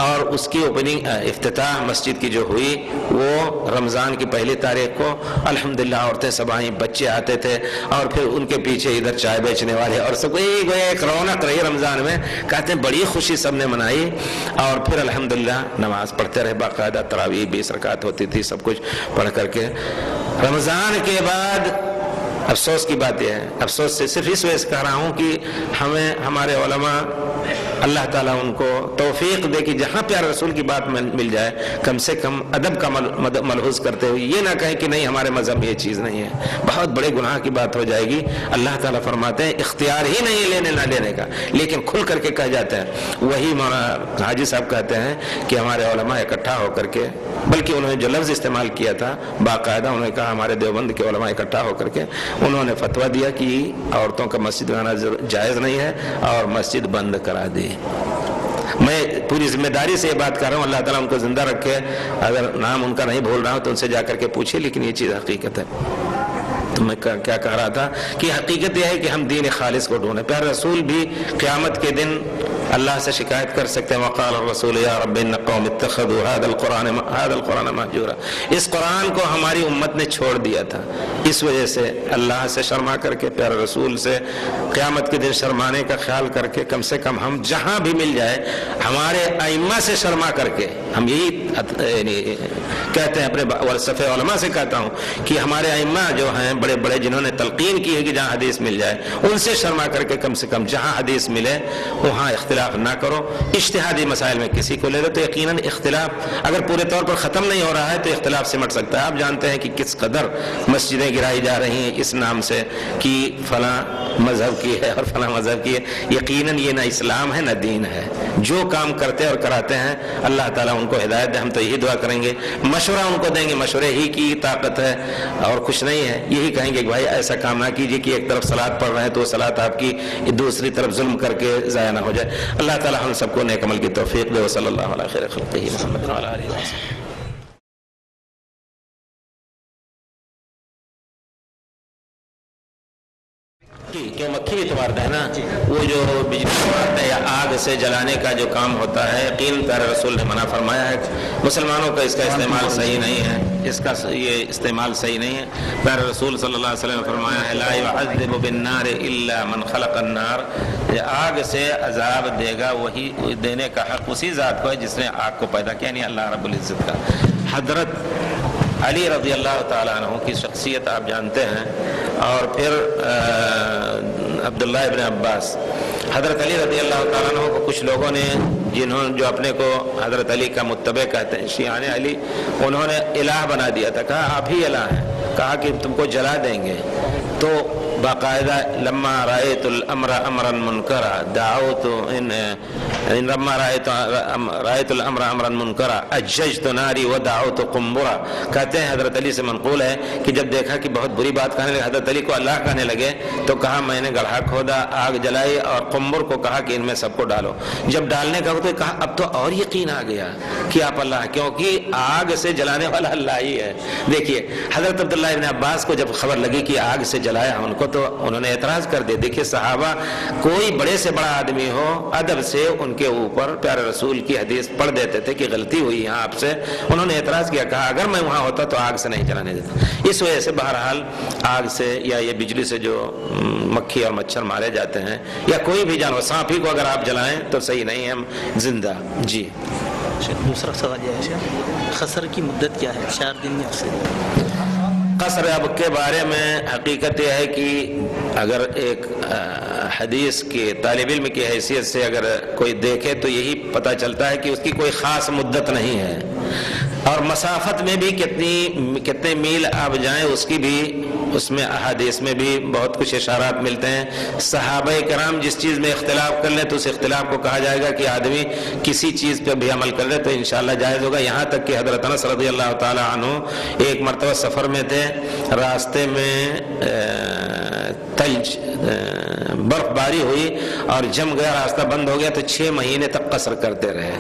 اور اس کی اوپننگ افتتاح مسجد کی جو ہوئی وہ رمضان کی پہلی تاریخ کو الحمدللہ عورتیں سب آئیں، بچے آتے تھے اور پھر ان کے پیچھے ادھر چائے بیچنے والے اور سب ایک رونق رہی رمضان میں. کہتے ہیں بڑی خوشی سب نے منائی. اور پھر الحمدللہ نماز پڑھتے رہے باقاعدہ، تراویح 20 رکعت ہوتی تھی، سب کچھ پڑھ کر کے. رمضان کے بعد افسوس کی بات یہ ہے، افسوس سے صرف اس وجہ سے کہہ رہا ہوں کہ ہمیں ہمارے علماء اللہ تعالیٰ ان کو توفیق دے کہ جہاں پیارے رسول کی بات مل جائے کم سے کم ادب کا ملحوظ کرتے ہوئے یہ نہ کہیں کہ نہیں ہمارے مذہب میں یہ چیز نہیں ہے، بہت بڑے گناہ کی بات ہو جائے گی. اللہ تعالیٰ فرماتے ہیں اختیار ہی نہیں لینے نہ لینے کا، لیکن کھل کر کے کہہ جاتے ہیں. وہی مولانا حاجی صاحب کہتے ہیں کہ ہمارے علماء اکٹھا ہو کر کے، بلکہ انہوں نے جو لفظ استعمال کیا تھا باقاعدہ انہوں نے کہا ہمارے دیوبند کے علماء اکٹھا ہو کر کے انہوں نے فتویٰ دیا کہ عورتوں کا مسجد بنانا جائز نہیں ہے اور مسجد بند کرا دی. میں پوری ذمہ داری سے یہ بات کر رہا ہوں، اللہ تعالیٰ ان کو زندہ رکھے. اگر نام ان کا نہیں بھول رہا ہوں تو ان سے جا کر کے پوچھے، لیکن یہ چیز حقیقت ہے. تو میں کیا کہہ رہا تھا کہ حقیقت یہ ہے کہ ہم دین خالص کو ڈھونڈیں. پیارے رسول بھی قیامت کے دن اللہ سے شکایت کر سکتے ہیں وقال الرسول یا رب ان قوم اتخذوا هذا القرآن مهجورا. اس قرآن کو ہماری امت نے چھوڑ دیا تھا، اس وجہ سے اللہ سے شرما کر کے پیارے رسول سے قیامت کے دن شرمانے کا خیال کر کے کم سے کم ہم جہاں بھی مل جائے ہمارے ائمہ سے شرما کر کے، ہم یہی کہتے ہیں اپنے ورثہ علماء سے کہتا ہوں کہ ہمارے ائمہ جو ہیں بڑے بڑے جنہوں نے تلقین کی ہے کہ جہاں حدیث مل جائے ان سے شرما کر کے کم سے کم جہاں حدیث ملے وہاں اختلاف نہ کرو. اجتہادی مسائل میں کسی کو لے لو تو یقیناً اختلاف اگر پورے طور پر ختم نہیں ہو رہا ہے تو اختلاف سمٹ سکتا ہے. آپ جانتے ہیں کہ کس قدر مسجدیں گرائی جا رہی ہیں اس نام سے کہ فلاں مذہب کی ہے اور فلاں مذہب کی ہے. یقیناً یہ نہ اسلام ہے نہ دین ہے. جو کام کرتے اور کراتے ہیں اللہ تعالیٰ ان کو ہدایت دے. ہم تو یہی دعا کریں گے، مشورہ ان کو دیں گے، مشورے ہی کی طاقت ہے اور کچھ نہیں ہے. یہی کہیں گے کہ بھائی ایسا کام نہ کیجیے کہ ایک طرف صلاۃ پڑھ رہے ہیں تو صلاۃ آپ کی دوسری طرف ظلم کر کے ضائع نہ ہو جائے. اللہ تعالیٰ ہم سب کو نیک عمل کی توفیق دے. صلی اللہ علیہ خیر خلقہ محمد وعلی آلہ وسلم. کیوں مکھی اتوار ہے نا، وہ جو بجلی اتوار ہے یا آگ سے جلانے کا جو کام ہوتا ہے یقین پیارے رسول نے منع فرمایا ہے. مسلمانوں کا اس کا استعمال صحیح نہیں ہے، اس کا یہ استعمال صحیح نہیں ہے. پیارے رسول صلی اللہ علیہ وسلم نے فرمایا ہے لا يعذب بالنار الا من خلق النار. آگ سے عذاب دے گا وہی دینے کا حق اسی ذات کو ہے جس نے آگ کو پیدا کیا، یعنی اللہ رب العزت کا. حضرت علی رضی اللہ تعالیٰ عنہ کی شخصیت آپ جانتے ہیں، اور پھر عبداللہ ابن عباس. حضرت علی رضی اللہ تعالیٰ عنہ کو کچھ لوگوں نے جو اپنے کو حضرت علی کا متبع کہتے ہیں شیعان علی، انہوں نے الہ بنا دیا تھا. کہا آپ ہی الہ ہیں، کہا کہ تم کو جلا دیں گے. تو باقاعدہ لما رأيت الامر امرا منکرا دعوت لما رأيت الامر امرا منکرا اججت ناری ودعوت قنبرا. کہتے ہیں حضرت علی سے منقول ہے کہ جب دیکھا کہ بہت بری بات کہنے لگے، حضرت علی کو اللہ کہنے لگے، تو کہا میں نے گڑھا کھودا، آگ جلائی اور قنبر کو کہا کہ ان میں سب کو ڈالو. جب ڈالنے کا تو کہا اب تو اور یقین آ گیا کہ آپ اللہ، کیونکہ آگ سے جلانے والا اللہ ہی ہے. دیکھیے حضرت عبداللہ ابن عباس کو جب خبر لگی کہ آگ سے جلایا ان کو تو انہوں نے اعتراض کر دیا. دیکھیے صحابہ کوئی بڑے سے بڑا آدمی ہو ادب سے ان کے اوپر پیارے رسول کی حدیث پڑھ دیتے تھے کہ غلطی ہوئی یہاں آپ سے. انہوں نے اعتراض کیا، کہا اگر میں وہاں ہوتا تو آگ سے نہیں جلانے دیتا. اس وجہ سے بہرحال آگ سے یا یہ بجلی سے جو مکھی اور مچھر مارے جاتے ہیں یا کوئی بھی جانور، سانپ ہی کو اگر آپ جلائیں تو صحیح نہیں ہے، ہم زندہ. جی دوسرا سوال یہ ہے قصر کی مدت کیا ہے، 4 دن یا سے؟ قصر اب کے بارے میں حقیقت یہ ہے کہ اگر ایک حدیث کے طالب علم کی حیثیت سے اگر کوئی دیکھے تو یہی پتہ چلتا ہے کہ اس کی کوئی خاص مدت نہیں ہے، اور مسافت میں بھی کتنے میل آپ جائیں اس کی بھی اس میں احادیث میں بھی بہت کچھ اشارات ملتے ہیں. صحابہ کرام جس چیز میں اختلاف کر لیں تو اس اختلاف کو کہا جائے گا کہ آدمی کسی چیز پہ بھی عمل کر لے تو انشاءاللہ جائز ہوگا. یہاں تک کہ حضرت انس رضی اللہ تعالی عنہ ایک مرتبہ سفر میں تھے, راستے میں برف باری ہوئی اور جم گیا, راستہ بند ہو گیا تو 6 مہینے تک قصر کرتے رہے.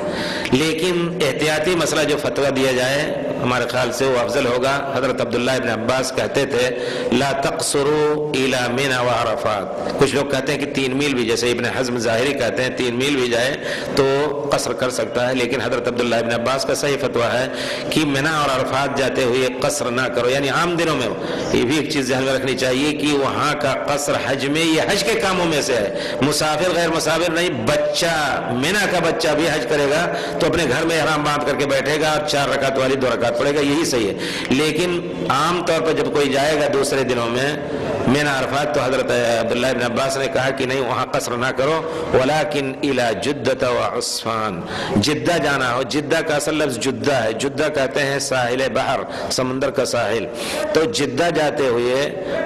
لیکن احتیاطی مسئلہ جو فتویٰ دیا جائے ہمارے خیال سے وہ افضل ہوگا. حضرت عبداللہ ابن عباس کہتے تھے لا تقصروا الى منى وعرفات. کچھ لوگ کہتے ہیں کہ 3 میل بھی, جیسے ابن حزم ظاہری کہتے ہیں 3 میل بھی جائے تو قصر کر سکتا ہے, لیکن حضرت عبداللہ ابن عباس کا صحیح فتویٰ ہے کہ منی اور عرفات جاتے ہوئے قصر نہ کرو. یعنی عام دنوں میں یہ بھی ایک چیز ذہن میں رکھنی چاہیے کہ وہاں کا قصر حج میں, یہ حج کے کاموں میں سے ہے, مسافر غیر مسافر نہیں. بچہ منی کا بچہ بھی حج کرے گا تو اپنے گھر میں احرام باندھ کر کے بیٹھے گا, 4 رکعت والی 2 رکعت پڑھے گا, یہی صحیح ہے. لیکن عام طور پر جب کوئی جائے گا دوسرے دنوں میں منی عرفات تو حضرت عبداللہ ابن عباس نے کہا کہ نہیں وہاں قصر نہ کرو, ولکن الی جدہ وعصفان, جدہ جانا ہو. جدہ کا اصل لفظ جدہ ہے, جدہ کہتے ہیں ساحل بحر, سمندر کا ساحل. تو جدہ جاتے ہوئے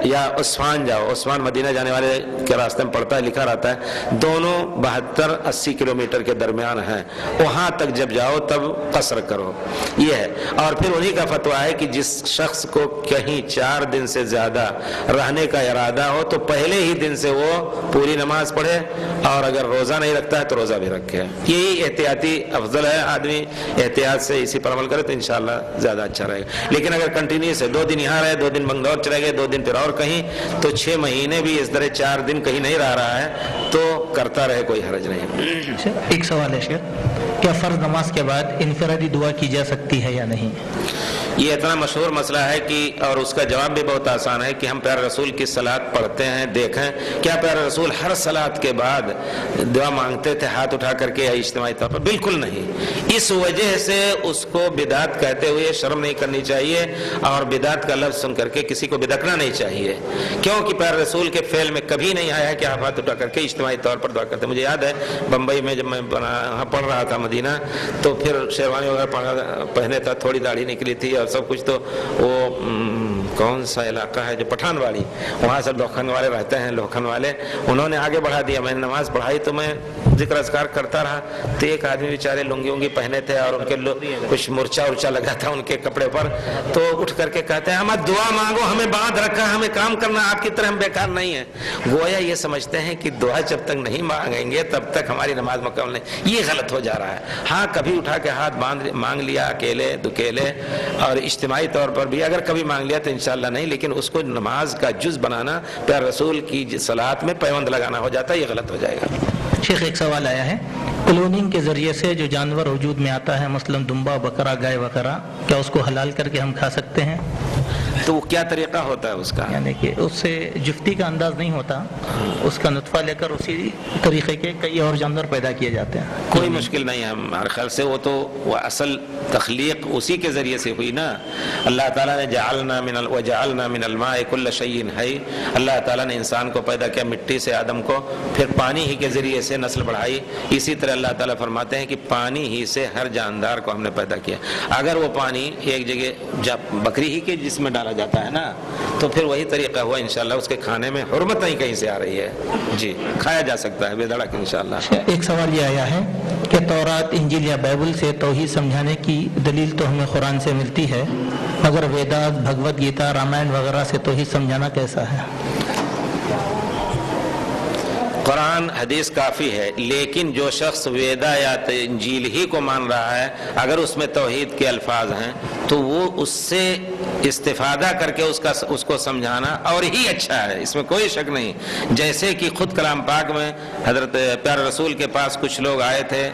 یا عصفان جاؤ, عثمان مدینہ جانے والے کے راستے میں پڑتا ہے, لکھا رہتا ہے, دونوں 72-80 کلومیٹر کے درمیان ہیں. وہاں تک جب جاؤ تب قصر کرو, یہ ہے. اور پھر انہی کا فتویٰ ہے کہ جس شخص کو کہیں 4 دن سے زیادہ رہنے کا ارادہ ہو تو پہلے ہی دن سے وہ پوری نماز پڑھے, اور اگر روزہ نہیں رکھتا ہے تو روزہ بھی رکھے. یہی احتیاطی افضل ہے, آدمی احتیاط سے اسی پر عمل کرے تو انشاءاللہ زیادہ اچھا رہے گا. لیکن اگر کنٹینیوس ہے 2 دن یہاں رہے, 2 دن بنگلور چلے گئے, 2 دن پھر اور کہیں, تو 6 مہینے بھی اس طرح 4 دن کہیں نہیں رہا ہے تو کرتا رہے, کوئی حرج نہیں. ایک سوال ہے شیخ, کیا فرض نماز کے بعد انفرادی دعا کی جا سکتی ہے یا نہیں؟ یہ اتنا مشہور مسئلہ ہے کہ, اور اس کا جواب بھی بہت آسان ہے کہ ہم پیارے رسول کی صلاۃ پڑھتے ہیں. دیکھیں کیا پیارے رسول ہر صلاۃ کے بعد دعا مانگتے تھے ہاتھ اٹھا کر کے یا اجتماعی طور پر؟ بالکل نہیں. اس وجہ سے اس کو بدعت کہتے ہوئے شرم نہیں کرنی چاہیے, اور بدعت کا لفظ سن کر کے کسی کو بدعکنا نہیں چاہیے, کیونکہ پیارے رسول کے فعل میں کبھی نہیں آیا ہے کہ آپ ہاتھ اٹھا کر کے اجتماعی طور پر دعا کرتے. مجھے یاد ہے بمبئی میں جب میں وہاں پڑھ رہا تھا مدینہ, تو پھر شیروانی وغیرہ پہنے تھا, تھوڑی داڑھی نکلی تھی اور سب کچھ. تو وہ کون سا علاقہ ہے جو پٹھان واڑی, وہاں سب لوکھن والے رہتے ہیں, لوکھن والے, انہوں نے آگے بڑھا دیا. میں نے نماز پڑھائی تو میں ذکر اذکار کرتا رہا, تو ایک آدمی بیچارے لنگی ونگی پہنے تھے اور ان کے کچھ مرچا ورچا لگا تھا ان کے کپڑے پر, تو اٹھ کر کے کہتے ہیں ہمیں دعا مانگو, ہمیں باندھ رکھا, ہمیں کام کرنا, آپ کی طرح ہم بیکار نہیں ہیں. گویا یہ سمجھتے ہیں کہ دعا جب تک نہیں مانگیں گے تب تک ہماری نماز مکمل نہیں. یہ غلط ہو جا رہا ہے. ہاں کبھی اٹھا کے ہاتھ مانگ لیا اکیلے دکیلے, اور اجتماعی طور پر بھی اگر کبھی مانگ لیا تو انشاءاللہ نہیں, لیکن اس کو نماز کا جز بنانا, پیارے رسول کی صلاۃ میں پیوند لگانا ہو جاتا ہے, یہ غلط ہو جائے گا. شیخ ایک سوال آیا ہے, کلوننگ کے ذریعے سے جو جانور وجود میں آتا ہے, مثلا دمبا, بکرا, گائے وغیرہ, کیا اس کو حلال کر کے ہم کھا سکتے ہیں؟ تو وہ کیا طریقہ ہوتا ہے اس کا؟ یعنی کہ اس سے جفتی کا انداز نہیں ہوتا, اس کا نطفہ لے کر اسی طریقے کے کئی اور جانور پیدا کیے جاتے ہیں. کوئی مشکل نہیں ہے ہمارے خیال سے. وہ تو وہ اصل تخلیق اسی کے ذریعے سے ہوئی نا. اللہ تعالیٰ نے وجعلنا من الماء كل شيء حي, اللہ تعالیٰ نے انسان کو پیدا کیا مٹی سے, آدم کو, پھر پانی ہی کے ذریعے سے نسل بڑھائی. اسی طرح اللہ تعالیٰ فرماتے ہیں کہ پانی ہی سے ہر جاندار کو ہم نے پیدا کیا. اگر وہ پانی ایک جگہ جب بکری ہی کے جسم میں ڈالا جاتا ہے نا, تو پھر وہی طریقہ ہوا انشاءاللہ. اس کے کھانے میں حرمت نہیں کہیں سے آ رہی ہے, جی کھایا جا سکتا ہے بے دھڑک انشاءاللہ. ایک سوال یہ آیا ہے کہ تورات, انجیل یا بائبل سے توحید سمجھانے کی دلیل تو ہمیں قرآن سے ملتی ہے, مگر ویدات, بھگوت گیتا, رامائن وغیرہ سے توحید سمجھانا کیسا ہے؟ قرآن حدیث کافی ہے, لیکن جو شخص ویدا یا انجیل ہی کو مان رہا ہے, اگر اس میں توحید کے الفاظ ہیں تو وہ اس سے استفادہ کر کے اس کو سمجھانا اور ہی اچھا ہے, اس میں کوئی شک نہیں. جیسے کہ خود کلام پاک میں حضرت پیارے رسول کے پاس کچھ لوگ آئے تھے,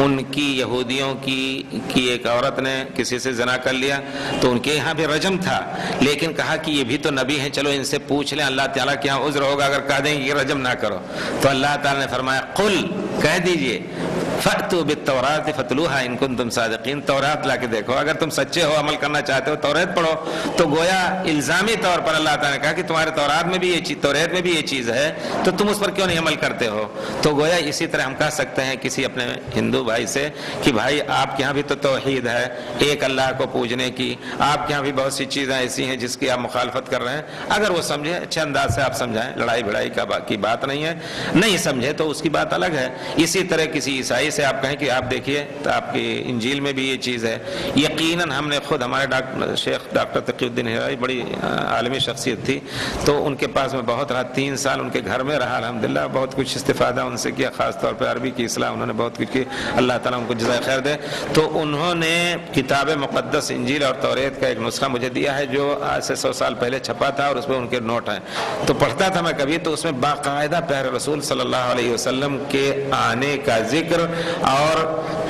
ان کی یہودیوں کی ایک عورت نے کسی سے زنا کر لیا, تو ان کے یہاں بھی رجم تھا, لیکن کہا کہ یہ بھی تو نبی ہیں, چلو ان سے پوچھ لیں اللہ تعالیٰ کے یہاں عذر ہوگا اگر کہہ دیں کہ رجم نہ کرو. تو اللہ تعالیٰ نے فرمایا قل, کہہ دیجئے, فَأْتُوا بِالتَّوْرَاةِ فَاتْلُوهَا إِن كُنتُمْ صَادِقِينَ، تورات لا کے دیکھو، اگر تم سچے ہو، عمل کرنا چاہتے ہو تورات پڑھو۔ تو گویا الزامی طور پر اللہ تعالیٰ نے کہا کہ تمہارے تورات میں بھی یہ چیز، تورات میں بھی یہ چیز ہے، تو تم اس پر کیوں نہیں عمل کرتے ہو؟ تو گویا اسی طرح ہم کہہ سکتے ہیں کسی اپنے ہندو بھائی سے کہ بھائی آپ کے ہاں بھی تو توحید ہے، ایک اللہ کو پوجنے کی، آپ کے ہاں بھی بہت سی چیزیں ایسی ہیں جس کی آپ مخالفت کر رہے ہیں، اگر وہ سمجھے اچھے انداز سے آپ سمجھائیں، لڑائی بھڑائی کی بات نہیں ہے، نہیں سمجھے تو اس کی بات الگ ہے۔ اسی طرح کسی عیسائی سے آپ کہیں کہ آپ دیکھیے تو آپ کی انجیل میں بھی یہ چیز ہے، یقیناً ہم نے خود، ہمارے شیخ ڈاکٹر تقی الدین ہرائی بڑی عالمی شخصیت تھی، تو ان کے پاس میں بہت رہا، 3 سال ان کے گھر میں رہا، الحمدللہ بہت کچھ استفادہ ان سے کیا، خاص طور پہ عربی کی اصلاح انہوں نے بہت کچھ کی، اللہ تعالیٰ ان کو جزائے خیر دے۔ تو انہوں نے کتاب مقدس انجیل اور توریت کا ایک نسخہ مجھے دیا ہے جو آج سے 100 سال پہلے چھپا تھا، اور اس میں ان کے نوٹ ہیں، تو پڑھتا تھا میں کبھی، تو اس میں باقاعدہ پیارے رسول صلی اللہ علیہ وسلم کے آنے کا ذکر اور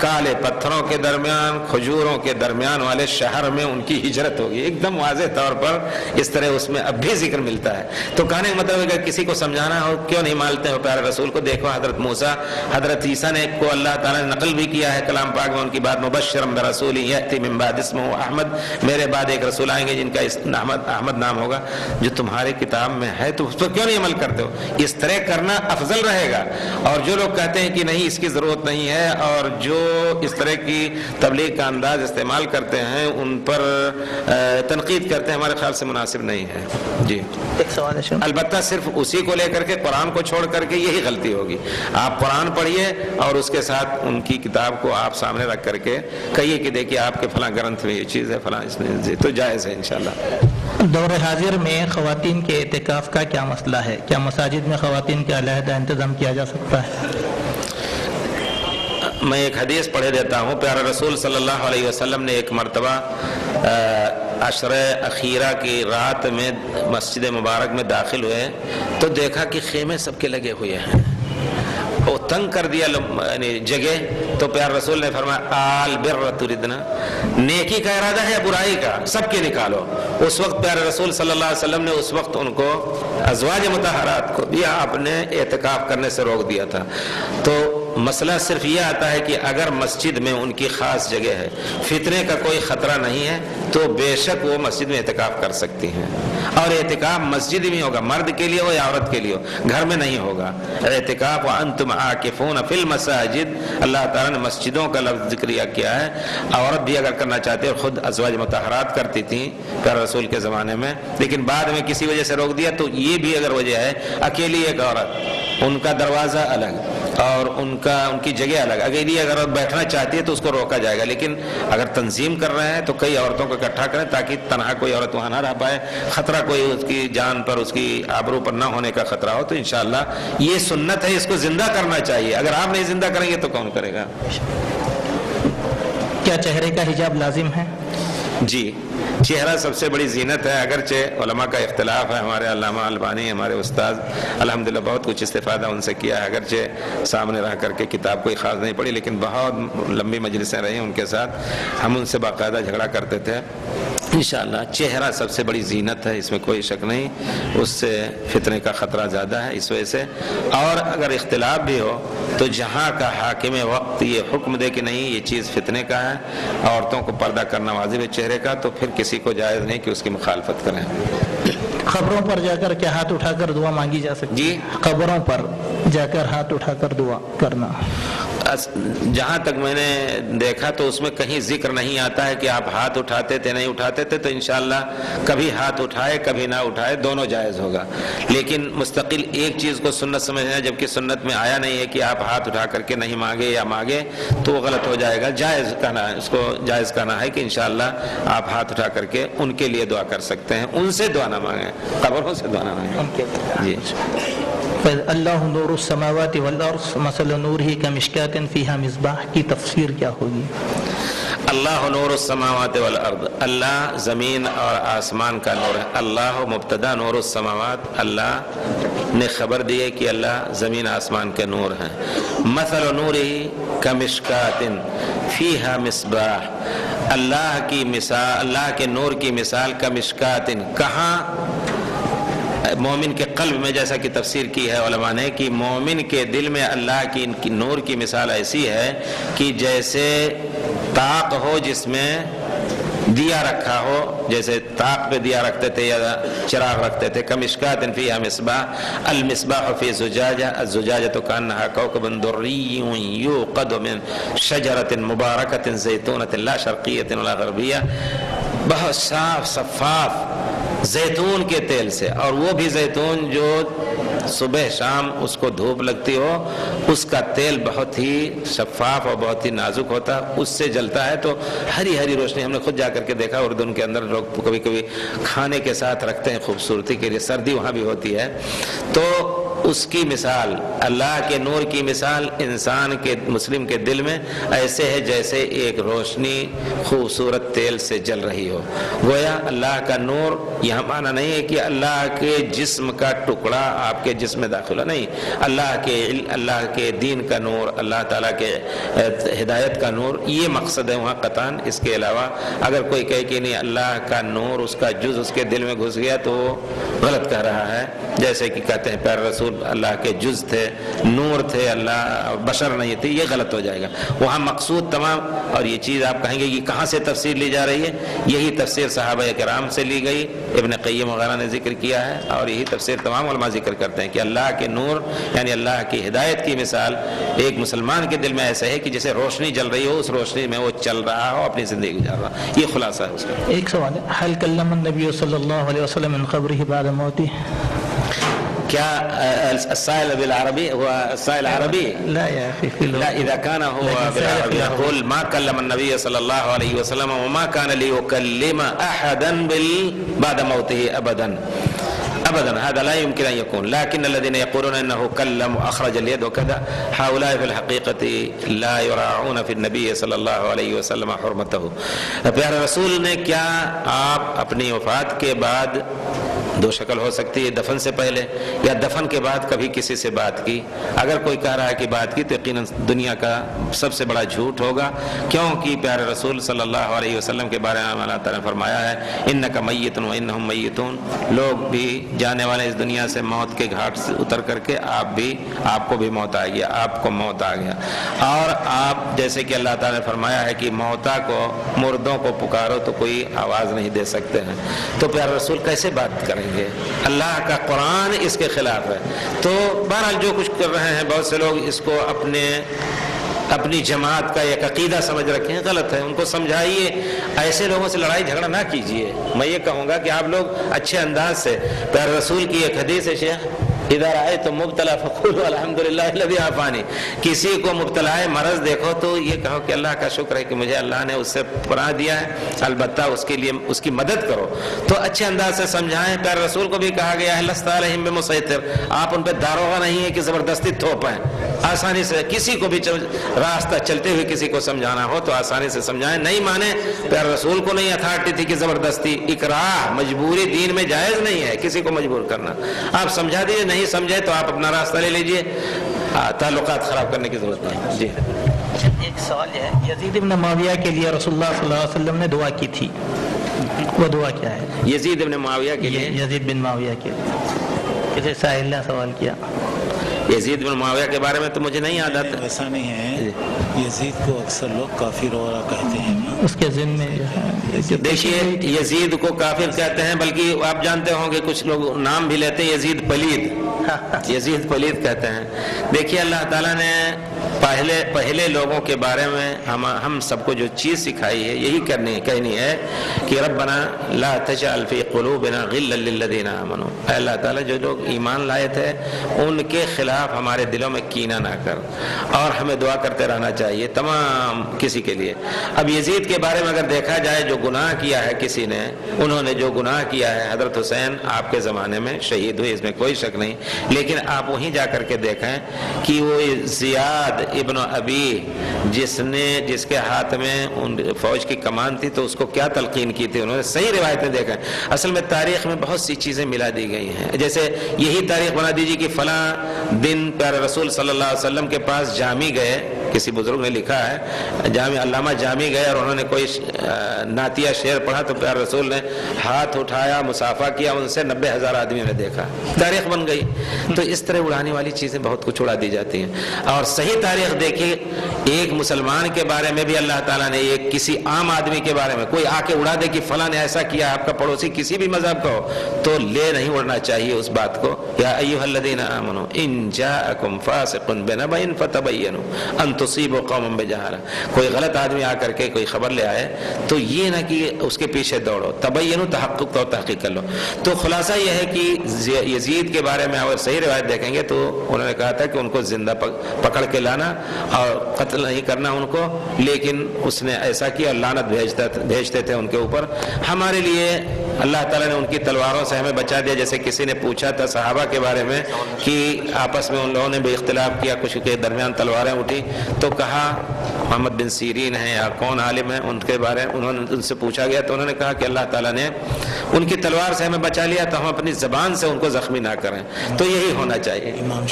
کالے پتھروں کے درمیان، کھجوروں کے درمیان والے شہر میں ان کی ہجرت ہوگی، ایک دم واضح طور پر اس طرح اس میں اب بھی ذکر ملتا ہے۔ تو کہنے کا مطلب ہے کہ کسی کو سمجھانا ہو، کیوں نہیں مانتے ہو پیارے رسول کو؟ دیکھو حضرت موسیٰ، حضرت عیسیٰ نے کو اللہ تعالیٰ نے نقل بھی کیا ہے کلام پاک میں ان کی بات، مبشرا برسول یأتی من بعد اسمہ احمد، میرے بعد ایک رسول آئیں گے جن کا احمد نام ہوگا، جو تمہارے کتاب میں ہے، تو اس پر کیوں نہیں عمل کرتے ہو؟ اس طرح کرنا افضل رہے گا۔ اور جو لوگ کہتے ہیں کہ نہیں اس کی ضرورت نہیں ہے، اور جو اس طرح کی تبلیغ کا انداز استعمال کرتے ہیں ان پر تنقید کرتے ہیں، ہمارے خیال سے مناسب نہیں ہے۔ جی ایک سوال ہے، البتہ صرف اسی کو لے کر کے، قرآن کو چھوڑ کر کے یہی غلطی ہوگی۔ آپ قرآن پڑھیے اور اس کے ساتھ ان کی کتاب کو آپ سامنے رکھ کر کے کہیے کہ دیکھیے آپ کے فلاں گرنتھ میں یہ چیز ہے، فلاں اس میں تو جائز ہے انشاءاللہ۔ دور حاضر میں خواتین کے اعتکاف کا کیا مسئلہ ہے؟ کیا مساجد میں خواتین کا علیحدہ انتظام کیا جا سکتا ہے؟ میں ایک حدیث پڑھے دیتا ہوں، پیارے رسول صلی اللہ علیہ وسلم نے ایک مرتبہ عشر اخیرہ کی رات میں مسجد مبارک میں داخل ہوئے تو دیکھا کہ خیمے سب کے لگے ہوئے ہیں، وہ تنگ کر دیا یعنی جگہ، تو پیارے رسول نے فرمایا آل بر تردنا، نیکی کا ارادہ ہے برائی کا، سب کے نکالو۔ اس وقت پیارے رسول صلی اللہ علیہ وسلم نے اس وقت ان کو، ازواج مطہرات کو بھی آپ نے اعتکاف کرنے سے روک دیا تھا۔ تو مسئلہ صرف یہ آتا ہے کہ اگر مسجد میں ان کی خاص جگہ ہے، فتنے کا کوئی خطرہ نہیں ہے، تو بے شک وہ مسجد میں اعتکاف کر سکتی ہیں، اور اعتکاف مسجد میں ہوگا، مرد کے لیے ہو یا عورت کے لیے ہو، گھر میں نہیں ہوگا اعتکاف۔ وانتم عاکفون فی المساجد، اللہ تعالیٰ نے مسجدوں کا لفظ ذکر کیا ہے۔ عورت بھی اگر کرنا چاہتے ہیں، خود ازواج مطہرات کرتی تھیں پیارے رسول کے زمانے میں، لیکن بعد میں کسی وجہ سے روک دیا، تو یہ بھی اگر وجہ ہے، اکیلی ایک عورت، ان کا دروازہ الگ اور ان کی جگہ الگ، اکیلی اگر بیٹھنا چاہتی ہے تو اس کو روکا جائے گا، لیکن اگر تنظیم کر رہے ہیں تو کئی عورتوں کو اکٹھا کریں تاکہ تنہا کوئی عورت وہاں نہ رہ پائے، خطرہ کوئی اس کی جان پر، اس کی آبرو پر نہ ہونے کا خطرہ ہو، تو انشاءاللہ یہ سنت ہے، اس کو زندہ کرنا چاہیے۔ اگر آپ نہیں زندہ کریں گے تو کون کرے گا؟ کیا چہرے کا حجاب لازم ہے؟ جی، چہرہ سب سے بڑی زینت ہے، اگرچہ علماء کا اختلاف ہے، ہمارے علامہ البانی ہمارے استاد الحمدللہ بہت کچھ استفادہ ان سے کیا ہے، اگرچہ سامنے رہ کر کے کتاب کوئی خاص نہیں پڑھی، لیکن بہت لمبی مجلسیں رہی ان کے ساتھ، ہم ان سے باقاعدہ جھگڑا کرتے تھے۔ انشاءاللہ چہرہ سب سے بڑی زینت ہے، اس میں کوئی شک نہیں، اس سے فتنے کا خطرہ زیادہ ہے اس وجہ سے، اور اگر اختلاف بھی ہو تو جہاں کا حاکم وقت یہ حکم دے کہ نہیں یہ چیز فتنے کا ہے، عورتوں کو پردہ کرنا واجب ہے چہرے کا، تو پھر کسی کو جائز نہیں کہ اس کی مخالفت کریں۔ قبروں پر جا کر کیا ہاتھ اٹھا کر دعا مانگی جا سکتی؟ جی، قبروں پر جا کر ہاتھ اٹھا کر دعا کرنا، جہاں تک میں نے دیکھا تو اس میں کہیں ذکر نہیں آتا ہے کہ آپ ہاتھ اٹھاتے تھے نہیں اٹھاتے تھے، تو انشاءاللہ کبھی ہاتھ اٹھائے کبھی نہ اٹھائے دونوں جائز ہوگا، لیکن مستقل ایک چیز کو سنت سمجھنا، جبکہ سنت میں آیا نہیں ہے کہ آپ ہاتھ اٹھا کر کے نہیں مانگے یا مانگے تو وہ غلط ہو جائے گا۔ جائز کہنا ہے، اس کو جائز کہنا ہے کہ انشاءاللہ آپ ہاتھ اٹھا کر کے ان کے لیے دعا کر سکتے ہیں، ان سے دعا نہ مانگیں، قبروں سے دعا نہ مانگیں۔ جی، اللہ نور السماوات والارض مثل نورہ کمشکات فیہا مصباح کی تفسیر کیا ہوگی؟ اللہ نور السماوات والارض، اللہ زمین اور آسمان کا نور ہے۔ اللہ مبتدا، نور السماوات، اللہ نے خبر دی ہے کہ اللہ زمین آسمان کے نور ہیں۔ مثل نورہ کمشکات فیہا مصباح، اللہ کی مثال، اللہ کے نور کی مثال کمشکات، کہاں مومن کے قلب میں جیسا کہ تفسیر کی ہے علماء نے کہ مومن کے دل میں اللہ کی ان کی نور کی مثال ایسی ہے کہ جیسے طاق ہو جس میں دیا رکھا ہو، جیسے طاق پہ دیا رکھتے تھے یا چراغ رکھتے تھے، کمشکات فیہا مصباح المصباح فی زجاجہ الزجاجۃ کانہا کوکب دری یوقد من شجرۃ مبارکۃ زیتونۃ لا شرقیۃ ولا غربیہ، بہت صاف شفاف زیتون کے تیل سے، اور وہ بھی زیتون جو صبح شام اس کو دھوپ لگتی ہو، اس کا تیل بہت ہی شفاف اور بہت ہی نازک ہوتا ہے، اس سے جلتا ہے تو ہری ہری روشنی. ہم نے خود جا کر کے دیکھا اردن کے اندر لوگ کبھی کبھی کھانے کے ساتھ رکھتے ہیں خوبصورتی کے لیے، سردی وہاں بھی ہوتی ہے. تو اس کی مثال، اللہ کے نور کی مثال انسان کے مسلم کے دل میں ایسے ہے جیسے ایک روشنی خوبصورت تیل سے جل رہی ہو. گویا اللہ کا نور یہاں معنی نہیں ہے کہ اللہ کے جسم کا ٹکڑا آپ کے جسم میں داخلہ، نہیں، اللہ کے دین کا نور، اللہ تعالیٰ کے ہدایت کا نور، یہ مقصد ہے وہاں قطعاً. اس کے علاوہ اگر کوئی کہے کہ نہیں اللہ کا نور اس کا جز اس کے دل میں گھس گیا تو وہ غلط کہہ رہا ہے. جیسے کہ کہتے ہیں پیارے رسول اللہ کے جز تھے، نور تھے، اللہ بشر نہیں تھے، یہ غلط ہو جائے گا. وہاں مقصود تمام، اور یہ چیز آپ کہیں گے یہ کہاں سے تفسیر لی جا رہی ہے، یہی تفسیر صحابہ کرام سے لی گئی، ابن قیم وغیرہ نے ذکر کیا ہے، اور یہی تفسیر تمام علماء ذکر کرتے ہیں کہ اللہ کے نور یعنی اللہ کی ہدایت کی مثال ایک مسلمان کے دل میں ایسا ہے کہ جیسے روشنی جل رہی ہو، اس روشنی میں وہ چل رہا ہو، اپنی زندگی گزار رہا. یہ خلاصہ ہے اس کا. ایک سوال ہے، حل کلم النبی صلی اللہ علیہ وسلم من قبرہ بعد موتہ، کیا السائل بالعربي هو السائل عربي؟ لا يا أخي لا إذا كان هو بالعربي يقول ما كلم النبي صلى الله عليه وسلم وما كان ليكلم أحدا بعد موته أبدا أبدا، هذا لا يمكن أن يكون. لكن الذين يقولون أنه كلم وأخرج اليد وكذا هؤلاء في الحقيقة لا يراعون في النبي صلى الله عليه وسلم حرمته. پیارے رسول نے کیا آپ اپنی وفات کے بعد، دو شکل ہو سکتی ہے، دفن سے پہلے یا دفن کے بعد کبھی کسی سے بات کی؟ اگر کوئی کہہ رہا ہے کہ بات کی تو یقیناً دنیا کا سب سے بڑا جھوٹ ہوگا، کیونکہ پیارے رسول صلی اللہ علیہ وسلم کے بارے میں اللہ تعالیٰ نے فرمایا ہے انک میت و انہم میتون، لوگ بھی جانے والے اس دنیا سے، موت کے گھاٹ سے اتر کر کے آپ کو بھی موت آ گیا، آپ کو موت آ گیا. اور آپ جیسے کہ اللہ تعالیٰ نے فرمایا ہے کہ موتا کو، مردوں کو پکارو تو کوئی آواز نہیں دے سکتے ہیں، تو پیارے رسول کیسے بات کریں گے؟ اللہ کا قرآن اس کے خلاف ہے. تو بہرحال جو کچھ کر رہے ہیں بہت سے لوگ اس کو اپنی جماعت کا ایک عقیدہ سمجھ رکھے ہیں، غلط ہے. ان کو سمجھائیے، ایسے لوگوں سے لڑائی جھگڑا نہ کیجیے. میں یہ کہوں گا کہ آپ لوگ اچھے انداز سے، پیارے رسول کی ایک حدیث ہے شیخ، اذا رأیتم مبتلا فقولوا الحمدللہ الذی عافانی، کسی کو مبتلا ہے مرض دیکھو تو یہ کہو کہ اللہ کا شکر ہے کہ مجھے اللہ نے اس سے پناہ دیا ہے، البتہ اس کے لیے اس کی مدد کرو. تو اچھے انداز سے سمجھائیں. پیارے رسول کو بھی کہا گیا ہے لست علیہم بمسیطر، آپ ان پہ داروغہ نہیں ہے کہ زبردستی تھوپیں. آسانی سے کسی کو بھی راستہ چلتے ہوئے کسی کو سمجھانا ہو تو آسانی سے سمجھائیں. نہیں مانے، پیارے رسول کو نہیں اتھارٹی تھی کہ زبردستی، اکراہ، مجبوری دین میں جائز نہیں ہے کسی کو مجبور کرنا. آپ سمجھا دیجیے، نہیں سمجھے تو آپ اپنا راستہ لے لیجیے، تعلقات خراب کرنے کی ضرورت نہیں. جی ایک سوال ہے، یزید ابن معاویہ کے لیے رسول اللہ صلی اللہ علیہ وسلم نے دعا کی تھی، وہ دعا کیا ہے؟ یزید ابن معاویہ کے لیے، یزید بن معاویہ کے لیے کسی سائل نے سوال کیا. یزید بن معاویہ کے بارے میں تو مجھے نہیں یاد آتا. ایسا نہیں ہے، یزید کو اکثر لوگ کافر وغیرہ کہتے ہیں، اس کے ذہن میں دیکھیے یزید کو کافر کہتے ہیں، بلکہ آپ جانتے ہوں گے کچھ لوگ نام بھی لیتے ہیں یزید پلید، یزید پلید کہتے ہیں. دیکھیے اللہ تعالیٰ نے پہلے لوگوں کے بارے میں ہم سب کو جو چیز سکھائی ہے یہی کہنی ہے کہ ربنا لا تجعل فی قلوبنا غلا للذین آمنوا، اے اللہ تعالیٰ جو لوگ ایمان لائے تھے ان کے خلاف ہمارے دلوں میں کینہ نہ کر، اور ہمیں دعا کرتے رہنا چاہیے تمام کسی کے لیے. اب یزید کے بارے میں اگر دیکھا جائے جو گناہ کیا ہے کسی نے، انہوں نے جو گناہ کیا ہے، حضرت حسین آپ کے زمانے میں شہید ہوئے، اس میں کوئی شک نہیں، لیکن آپ وہیں جا کر کے دیکھیں کہ وہ زیاد ابن ابی جس کے ہاتھ میں فوج کی کمان تھی تو اس کو کیا تلقین کی تھی، انہوں نے صحیح روایتیں دیکھیں. اصل میں تاریخ میں بہت سی چیزیں ملا دی گئی ہیں، جیسے یہی تاریخ بنا دیجیے کہ فلاں دن پیارے رسول صلی اللہ علیہ وسلم کے پاس جامی گئے کسی بزرگ نے لکھا ہے، جامع علامہ جامی گئے اور انہوں نے کوئی نعتیہ شعر پڑھا تو پیارے رسول نے ہاتھ اٹھایا، مصافحہ کیا، ان سے 90,000 آدمیوں نے دیکھا، تاریخ بن گئی۔ تو اس طرح اڑانے والی چیزیں بہت کچھ اڑا دی جاتی ہیں۔ اور صحیح تاریخ دیکھیے، ایک مسلمان کے بارے میں بھی اللہ تعالیٰ نے، ایک کسی عام آدمی کے بارے میں کوئی آ کے اڑا دے کہ فلاں نے ایسا کیا، آپ کا پڑوسی کسی بھی مذہب کا ہو، تو لے نہیں اڑنا چاہیے اس بات کو۔ یا ایھا الذین آمنوا ان جاءکم فاسق بنبأ فتبینوا ان تصیبوا قوما بجہالہ، کوئی غلط آدمی آ کر کے کوئی خبر لے آئے تو یہ نہ کہ اس کے پیچھے دوڑو، تبینوا، تحقق اور تحقیق کر لو۔ تو خلاصہ یہ ہے کہ یزید کے بارے میں اگر صحیح روایت دیکھیں گے تو انہوں نے کہا تھا کہ ان کو زندہ پکڑ کے لانا اور قتل نہیں کرنا ان کو، لیکن اس نے ایسا کیا، لعنت بھیجتے تھے ان کے اوپر۔ ہمارے لیے اللہ تعالیٰ نے ان کی تلواروں سے ہمیں بچا دیا۔ جیسے کسی نے پوچھا تھا صحابہ کے بارے میں کہ آپس میں ان لوگوں نے بھی اختلاف کیا، کچھ کے درمیان تلواریں اٹھی، تو کہا محمد بن سیرین ہیں یا کون عالم ہیں، ان کے بارے میں ان سے پوچھا گیا تو انہوں نے کہا کہ اللہ تعالیٰ نے ان کی تلوار سے ہمیں بچا لیا تو ہم اپنی زبان سے ان کو زخمی نہ کریں۔ تو یہی ہونا چاہیے۔ امام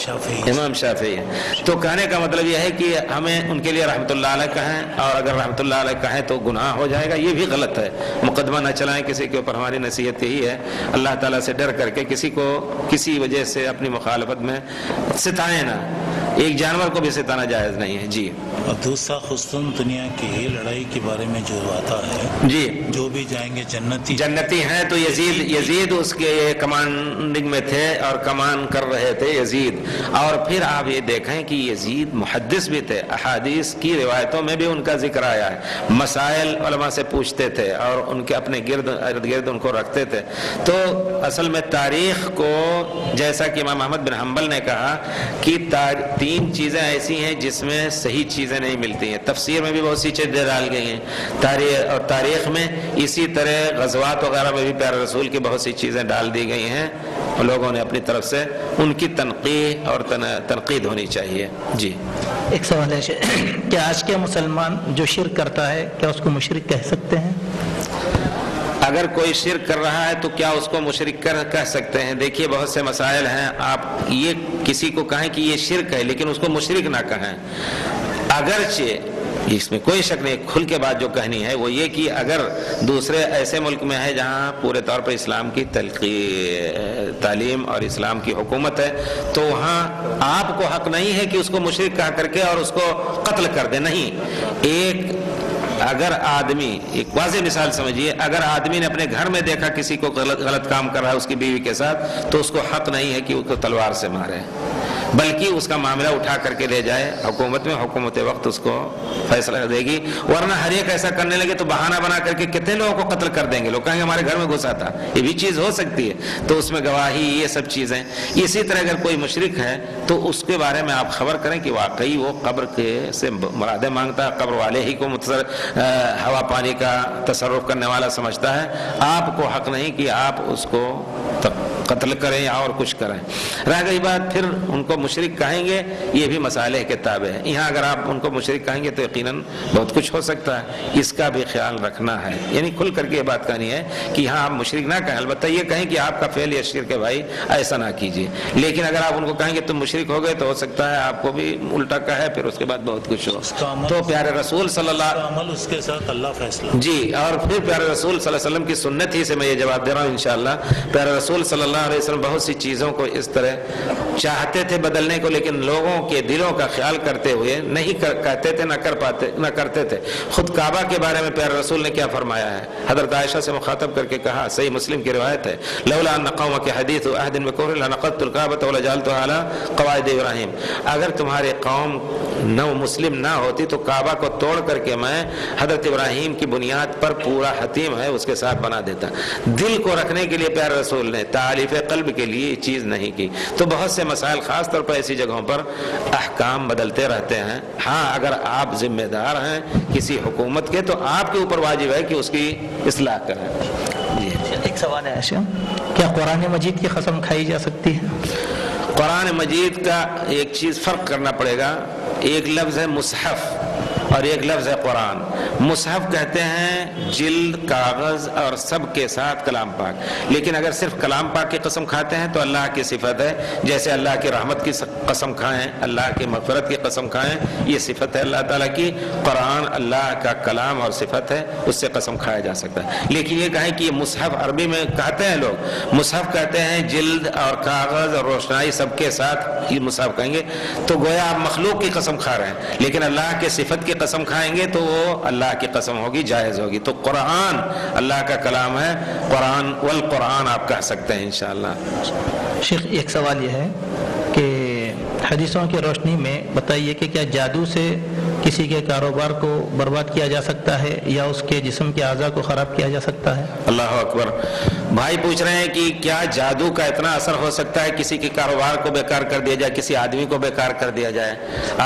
شافعی ہے۔ تو کہنے کا مطلب یہ ہے کہ ہمیں ان کے لیے رحمۃ اللہ علیہ کہیں، اور اگر رحمۃ اللہ علیہ کہیں تو گناہ ہو جائے گا، یہ بھی غلط ہے۔ مقدمہ نہ چلائیں کسی کے اوپر، ہماری نصیحت یہی ہے، اللہ تعالیٰ سے ڈر کر کے کسی کو کسی وجہ سے اپنی مخالفت میں ستائیں نہ، ایک جانور کو بھی ستانا جائز نہیں ہے۔ جی۔ اور دوسرا خصوصاً دنیا کی لڑائی کے بارے میں جو آتا ہے، جی، جو بھی جائیں گے جنتی ہیں۔ تو یزید اس کے کمانڈنگ میں تھے اور کمان کر رہے تھے یزید۔ اور پھر آپ یہ دیکھیں کہ یزید محدث بھی تھے، احادیث کی روایتوں میں بھی ان کا ذکر آیا ہے، مسائل علماء سے پوچھتے تھے اور ان کے اپنے ارد گرد ان کو رکھتے تھے۔ تو اصل میں تاریخ کو، جیسا کہ امام احمد بن حنبل نے کہا کہ 3 چیزیں ایسی ہیں جس میں صحیح چیزیں نہیں ملتی ہیں۔ تفسیر میں بھی بہت سی چیزیں ڈال گئی ہیں، تاریخ میں اسی طرح غزوات وغیرہ میں بھی پیارے رسول کی بہت سی چیزیں ڈال دی گئی ہیں، اور لوگوں نے اپنی طرف سے ان کی تنقید اور تنقید ہونی چاہیے۔ جی۔ ایک سوال ہے کہ آج کے مسلمان جو شرک کرتا ہے کیا اس کو مشرک کہہ سکتے ہیں؟ اگر کوئی شرک کر رہا ہے تو کیا اس کو مشرک کہہ سکتے ہیں؟ دیکھیے بہت سے مسائل ہیں، آپ یہ کسی کو کہیں کہ یہ شرک ہے لیکن اس کو مشرک نہ کہیں۔ اگرچہ اس میں کوئی شک نہیں، کھل کے بات جو کہنی ہے وہ یہ کہ اگر دوسرے ایسے ملک میں ہے جہاں پورے طور پر اسلام کی تعلیم اور اسلام کی حکومت ہے، تو وہاں آپ کو حق نہیں ہے کہ اس کو مشرک کہا کر کے اور اس کو قتل کر دے۔ نہیں، اگر آدمی، ایک واضح مثال سمجھیے، اگر آدمی نے اپنے گھر میں دیکھا کسی کو غلط کام کر رہا ہے اس کی بیوی کے ساتھ، تو اس کو حق نہیں ہے کہ اس کو تلوار سے مارے، بلکہ اس کا معاملہ اٹھا کر کے لے جائے حکومت میں، حکومت وقت اس کو فیصلہ دے گی۔ ورنہ ہر ایک ایسا کرنے لگے تو بہانہ بنا کر کے کتنے لوگوں کو قتل کر دیں گے، لوگ کہیں گے ہمارے گھر میں گھسا تھا۔ یہ بھی چیز ہو سکتی ہے، تو اس میں گواہی، یہ سب چیزیں۔ اسی طرح اگر کوئی مشرک ہے تو اس کے بارے میں آپ خبر کریں کہ واقعی وہ قبر سے مرادیں مانگتا ہے، قبر والے ہی کو ہوا پانی کا تصرف کرنے والا سمجھتا ہے، آپ کو حق نہیں کہ آپ اس کو قتل کریں یا اور کچھ کریں۔ رہ گئی بات پھر ان کو مشرک کہیں گے، یہ بھی مسائل کے تابع ہے۔ یہاں اگر آپ ان کو مشرک کہیں گے تو یقیناً بہت کچھ ہو سکتا ہے، اس کا بھی خیال رکھنا ہے۔ یعنی کھل کر کے یہ بات کہنی ہے کہ یہاں آپ مشرک نہ کہیں، البتہ یہ کہیں کہ آپ کا فعل یا شرک ہے بھائی، ایسا نہ کیجیے۔ لیکن اگر آپ ان کو کہیں گے تم مشرک ہو گئے تو ہو سکتا ہے آپ کو بھی الٹا کہے، پھر اس کے بعد بہت کچھ ہو۔ تو پیارے رسول صلی اللہ عمل اس کے ساتھ اللہ فیصلہ۔ جی، اور پھر پیارے رسول صلی اللہ علیہ وسلم کی سنت ہی سے میں یہ جواب دے رہا ہوں انشاءاللہ۔ پیارے رسول صلی اللہ علیہ وسلم بہت سی چیزوں کو اس طرح چاہتے تھے بدلنے کو، لیکن لوگوں کے دلوں کا خیال کرتے ہوئے نہیں کہتے تھے، نہ کرتے تھے۔ خود کعبہ کے بارے میں پیارے رسول نے کیا فرمایا ہے؟ حضرت عائشہ سے مخاطب کر کے کہا، صحیح مسلم کی روایت ہے، لولا ان قومک حدیث عہد بکفر لنقضت الکعبۃ ولجعلتها علی قواعد ابراہیم۔ اگر تمہاری قوم نو مسلم نہ ہوتی تو کعبہ کو توڑ کر کے میں حضرت ابراہیم کی بنیاد پر پورا حتیم ہے اس کے ساتھ بنا دیتا۔ دل کو رکھنے کے لیے پیارے رسول نے تعالیف قلب کے لیے یہ چیز نہیں کی۔ تو بہت سے مسائل خاص طور پر ایسی جگہوں پر احکام بدلتے رہتے ہیں۔ ہاں، اگر آپ ذمہ دار ہیں کسی حکومت کے تو آپ کے اوپر واجب ہے کہ اس کی اصلاح کریں۔ جی، ایک سوال ہے ہاشم، کیا قرآن مجید کی قسم کھائی جا سکتی ہے؟ قرآن مجید کا ایک چیز فرق کرنا پڑے گا، ایک لفظ ہے مصحف اور ایک لفظ ہے قرآن. مصحف کہتے ہیں جلد، کاغذ اور سب کے ساتھ کلام پاک. لیکن اگر صرف کلام پاک کی قسم کھاتے ہیں تو اللہ کی صفت ہے. جیسے اللہ کی رحمت کی قسم کھائیں، اللہ کی مغفرت کی قسم کھائیں، یہ صفت ہے اللہ تعالیٰ کی. قرآن اللہ کا کلام اور صفت ہے، اس سے قسم کھایا جا سکتا ہے. لیکن یہ کہیں کہ یہ مصحف، عربی میں کہتے ہیں لوگ مصحف کہتے ہیں جلد اور کاغذ اور روشنائی سب کے ساتھ، یہ مصحف کہیں گے تو گویا آپ مخلوق کی قسم کھا رہے ہیں. لیکن اللہ کے صفت کی قسم کھائیں گے تو وہ اللہ کی قسم ہوگی، جائز ہوگی. تو قرآن اللہ کا کلام ہے. قرآن والقرآن آپ کہہ سکتے ہیں انشاءاللہ. شیخ ایک سوال یہ ہے کہ حدیثوں کی روشنی میں بتائیے کہ کیا جادو سے کسی کے کاروبار کو برباد کیا جا سکتا ہے یا اس کے جسم کے اعضاء کو خراب کیا جا سکتا ہے؟ اللہ اکبر. بھائی پوچھ رہے ہیں کہ کیا جادو کا اتنا اثر ہو سکتا ہے کسی کے کاروبار کو بیکار کر دیا جائے، کسی آدمی کو بیکار کر دیا جائے؟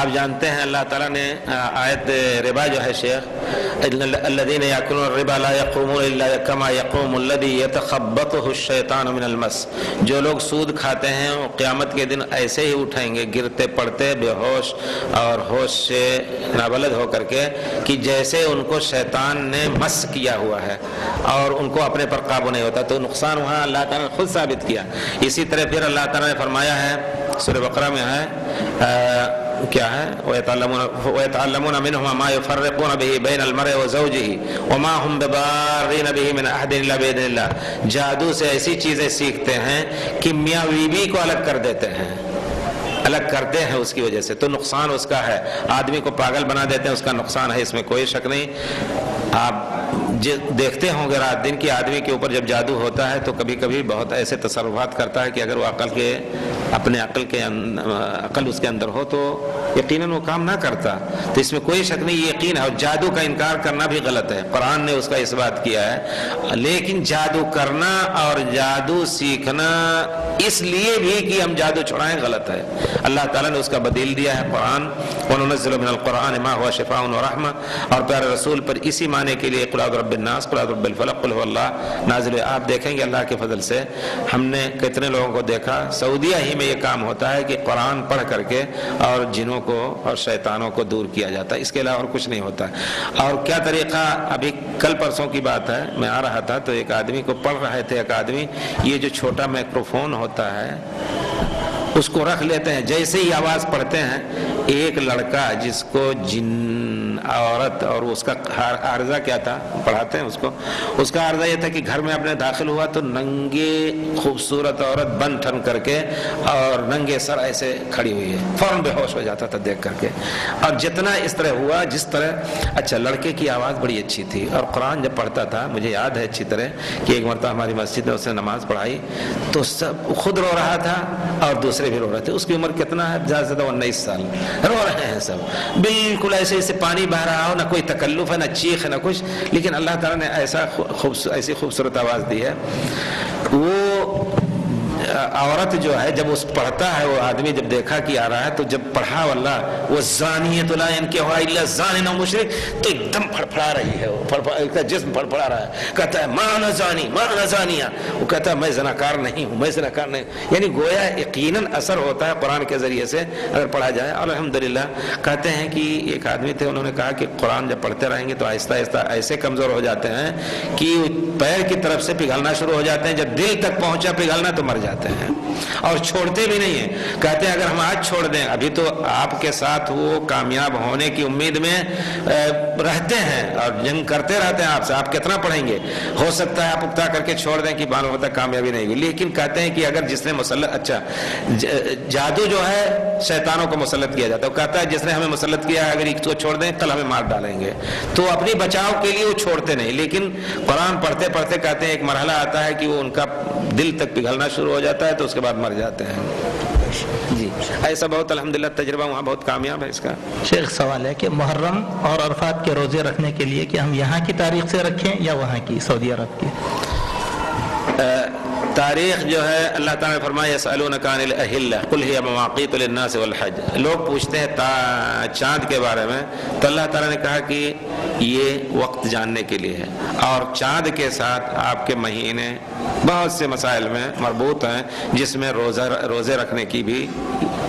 آپ جانتے ہیں اللہ تعالیٰ نے آیت ربا جو ہے شیخ، الذین یاکلون الربا لا یقومون الا کما یقوم الذی یتخبطہ الشیطان من المس. جو لوگ سود کھاتے ہیں وہ قیامت کے دن ایسے ہی اٹھیں گے، گرتے پڑتے بے ہوش اور ہوش سے نابلد ہو کر کے، کہ جیسے ان کو شیطان نے مس کیا ہوا ہے اور ان کو اپنے پر قابو نہیں ہوتا. تو نقصان وہاں اللہ تعالیٰ نے خود ثابت کیا. اسی طرح پھر اللہ تعالیٰ نے فرمایا ہے سورہ بقرہ میں ہے کیا ہے، وَيَتَعَلَّمُونَ مِنْهُمَا مَا يُفَرِّقُونَ بِهِ بَيْنَ الْمَرْءِ وَزَوْجِهِ وَمَا هُمْ بِضَارِّينَ بِهِ مِنْ أَحَدٍ إِلَّا بِإِذْنِ اللَّهِ. جادو سے ایسی چیزیں سیکھتے ہیں کہ میاں بیوی کو الگ کر دیتے ہیں، الگ کرتے ہیں اس کی وجہ سے. تو نقصان اس کا ہے. آدمی کو پاگل بنا دیتے ہیں، اس کا نقصان ہے، اس میں کوئی شک نہیں. آپ دیکھتے ہوں گے رات دن کی آدمی کے اوپر جب جادو ہوتا ہے تو کبھی کبھی بہت ایسے تصرفات کرتا ہے کہ اگر وہ اپنے عقل اس کے اندر ہو تو یقیناً وہ کام نہ کرتا. تو اس میں کوئی شک نہیں، یقین ہے. اور جادو کا انکار کرنا بھی غلط ہے، قرآن نے اس کا اس بات کیا ہے. لیکن جادو کرنا اور جادو سیکھنا اس لیے بھی کہ ہم جادو چھڑائیں غلط ہے. اللہ تعالیٰ نے اس کا بدیل دیا ہے قرآن. وَنُنَزِّلُ مِنَ الْقُرْآنِ مَا هُوَ شِفَاءٌ وَرَحْمَةٌ. اور پیارے رسول پر اسی معنی کے لیے قُلْ أَعُوذُ بِرَبِّ النَّاسِ قُلْ أَعُوذُ بِرَبِّ الْفَلَقِ قُلْ هُوَ اللَّهُ نازل ہے. آپ دیکھیں گے اللہ کے فضل سے ہم نے کتنے لوگوں کو دیکھا، سعودیہ ہی میں یہ کام ہوتا ہے کہ قرآن پڑھ کر کے اور جنوں کو اور شیطانوں کو دور کیا جاتا ہے. اس کے علاوہ اور کچھ نہیں ہوتا. اور کیا طریقہ، ابھی کل پرسوں کی بات ہے، میں آ رہا تھا تو ایک آدمی کو پڑھ رہے تھے. ایک آدمی یہ جو چھوٹا مائکروفون ہوتا ہے اس کو رکھ لیتے ہیں، جیسے ہی آواز پڑھتے ہیں ایک لڑکا جس کو جن عورت، اور اس کا عارضہ کیا تھا پڑھاتے ہیں اس کا عارضہ یہ تھا کہ گھر میں اپنے داخل ہوا تو ننگے خوبصورت عورت بن ٹھن کر کے اور ننگے سر ایسے کھڑی ہوئی ہے، فوراً بے ہوش ہو جاتا تھا دیکھ کر کے. اور جتنا اس طرح ہوا جس طرح، اچھا لڑکے کی آواز بڑی اچھی تھی اور قرآن جب پڑھتا تھا مجھے یاد ہے اچھی طرح کہ ایک مرتبہ ہماری مسجد میں اس نے نماز پڑھائی تو سب خود رو رہا تھا اور دوسرے بھی رو رہے تھے. اس کی عمر کتنا ہے؟ زیادہ سے زیادہ 19 سال. رو رہے ہیں سب بالکل ایسے ایسے پانی بہ رہا ہو، نہ کوئی تکلف ہے نہ چیخ ہے نہ کچھ. لیکن اللہ تعالیٰ نے ایسی خوبصورت آواز دی ہے. وہ عورت جو ہے جب اس پڑھتا ہے، وہ آدمی جب دیکھا کہ آ رہا ہے تو جب پڑھا واللہ وہ زانیۃ لا ينکحها الا زان و مشرک، تو ایک دم پھڑپھڑا رہی ہے، اس کا جسم پھڑپھڑا رہا ہے. کہتا ہے ما انا زانی ما انا زانیہ. وہ کہتا ہے میں زناکار نہیں ہوں، میں زناکار نہیں. یعنی گویا یقیناً اثر ہوتا ہے قرآن کے ذریعے سے اگر پڑھا جائے. اور الحمدللہ کہتے ہیں کہ ایک آدمی تھے، انہوں نے کہا کہ قرآن جب پڑھتے رہیں گے تو آہستہ آہستہ ایسے کمزور ہو جاتے ہیں کہ پیر کی طرف سے پگھلنا شروع ہو جاتے ہیں. جب دل تک پہنچا پگھلنا تو مر جاتے ہیں اور چھوڑتے بھی نہیں ہیں. کہتے ہیں اگر ہم آج چھوڑ دیں، ابھی تو آپ کے ساتھ وہ کامیاب ہونے کی امید میں رہتے ہیں اور جنگ کرتے رہتے ہیں آپ سے، آپ کتنا پڑھیں گے؟ ہو سکتا ہے آپ اکتا کر کے چھوڑ دیں کہ معلوم ہوتا کامیابی نہیں ہوئی. لیکن کہتے ہیں کہ اگر جس نے مسلط، اچھا جادو جو ہے شیطانوں کو مسلط کیا جاتا ہے. وہ کہتا ہے جس نے ہمیں مسلط کیا ہے اگر اس کو چھوڑ دیں کل ہمیں مار ڈالیں گے. تو اپنی بچاؤ کے لیے وہ چھوڑتے نہیں. لیکن قرآن پڑھتے پڑھتے کہتے ہیں ایک مرحلہ آتا ہے کہ وہ ان کا دل تک پگھلنا شروع ہو جاتا ہے تو اس کے بعد مر جاتے ہیں. جی ایسا بہت الحمدللہ تجربہ وہاں بہت کامیاب ہے اس کا. شیخ سوال ہے کہ محرم اور عرفات کے روزے رکھنے کے لیے کہ ہم یہاں کی تاریخ سے رکھیں یا وہاں کی سعودی عرب کی؟ تاریخ جو ہے اللہ تعالیٰ نے فرمایا یسألونک عن الأہلة قل هي مواقیت للناس والحج. لوگ پوچھتے ہیں چاند کے بارے میں تو اللہ تعالیٰ نے کہا کہ یہ وقت جاننے کے لیے ہے اور چاند کے ساتھ آپ کے مہینے بہت سے مسائل میں مربوط ہیں جس میں روزے رکھنے کی بھی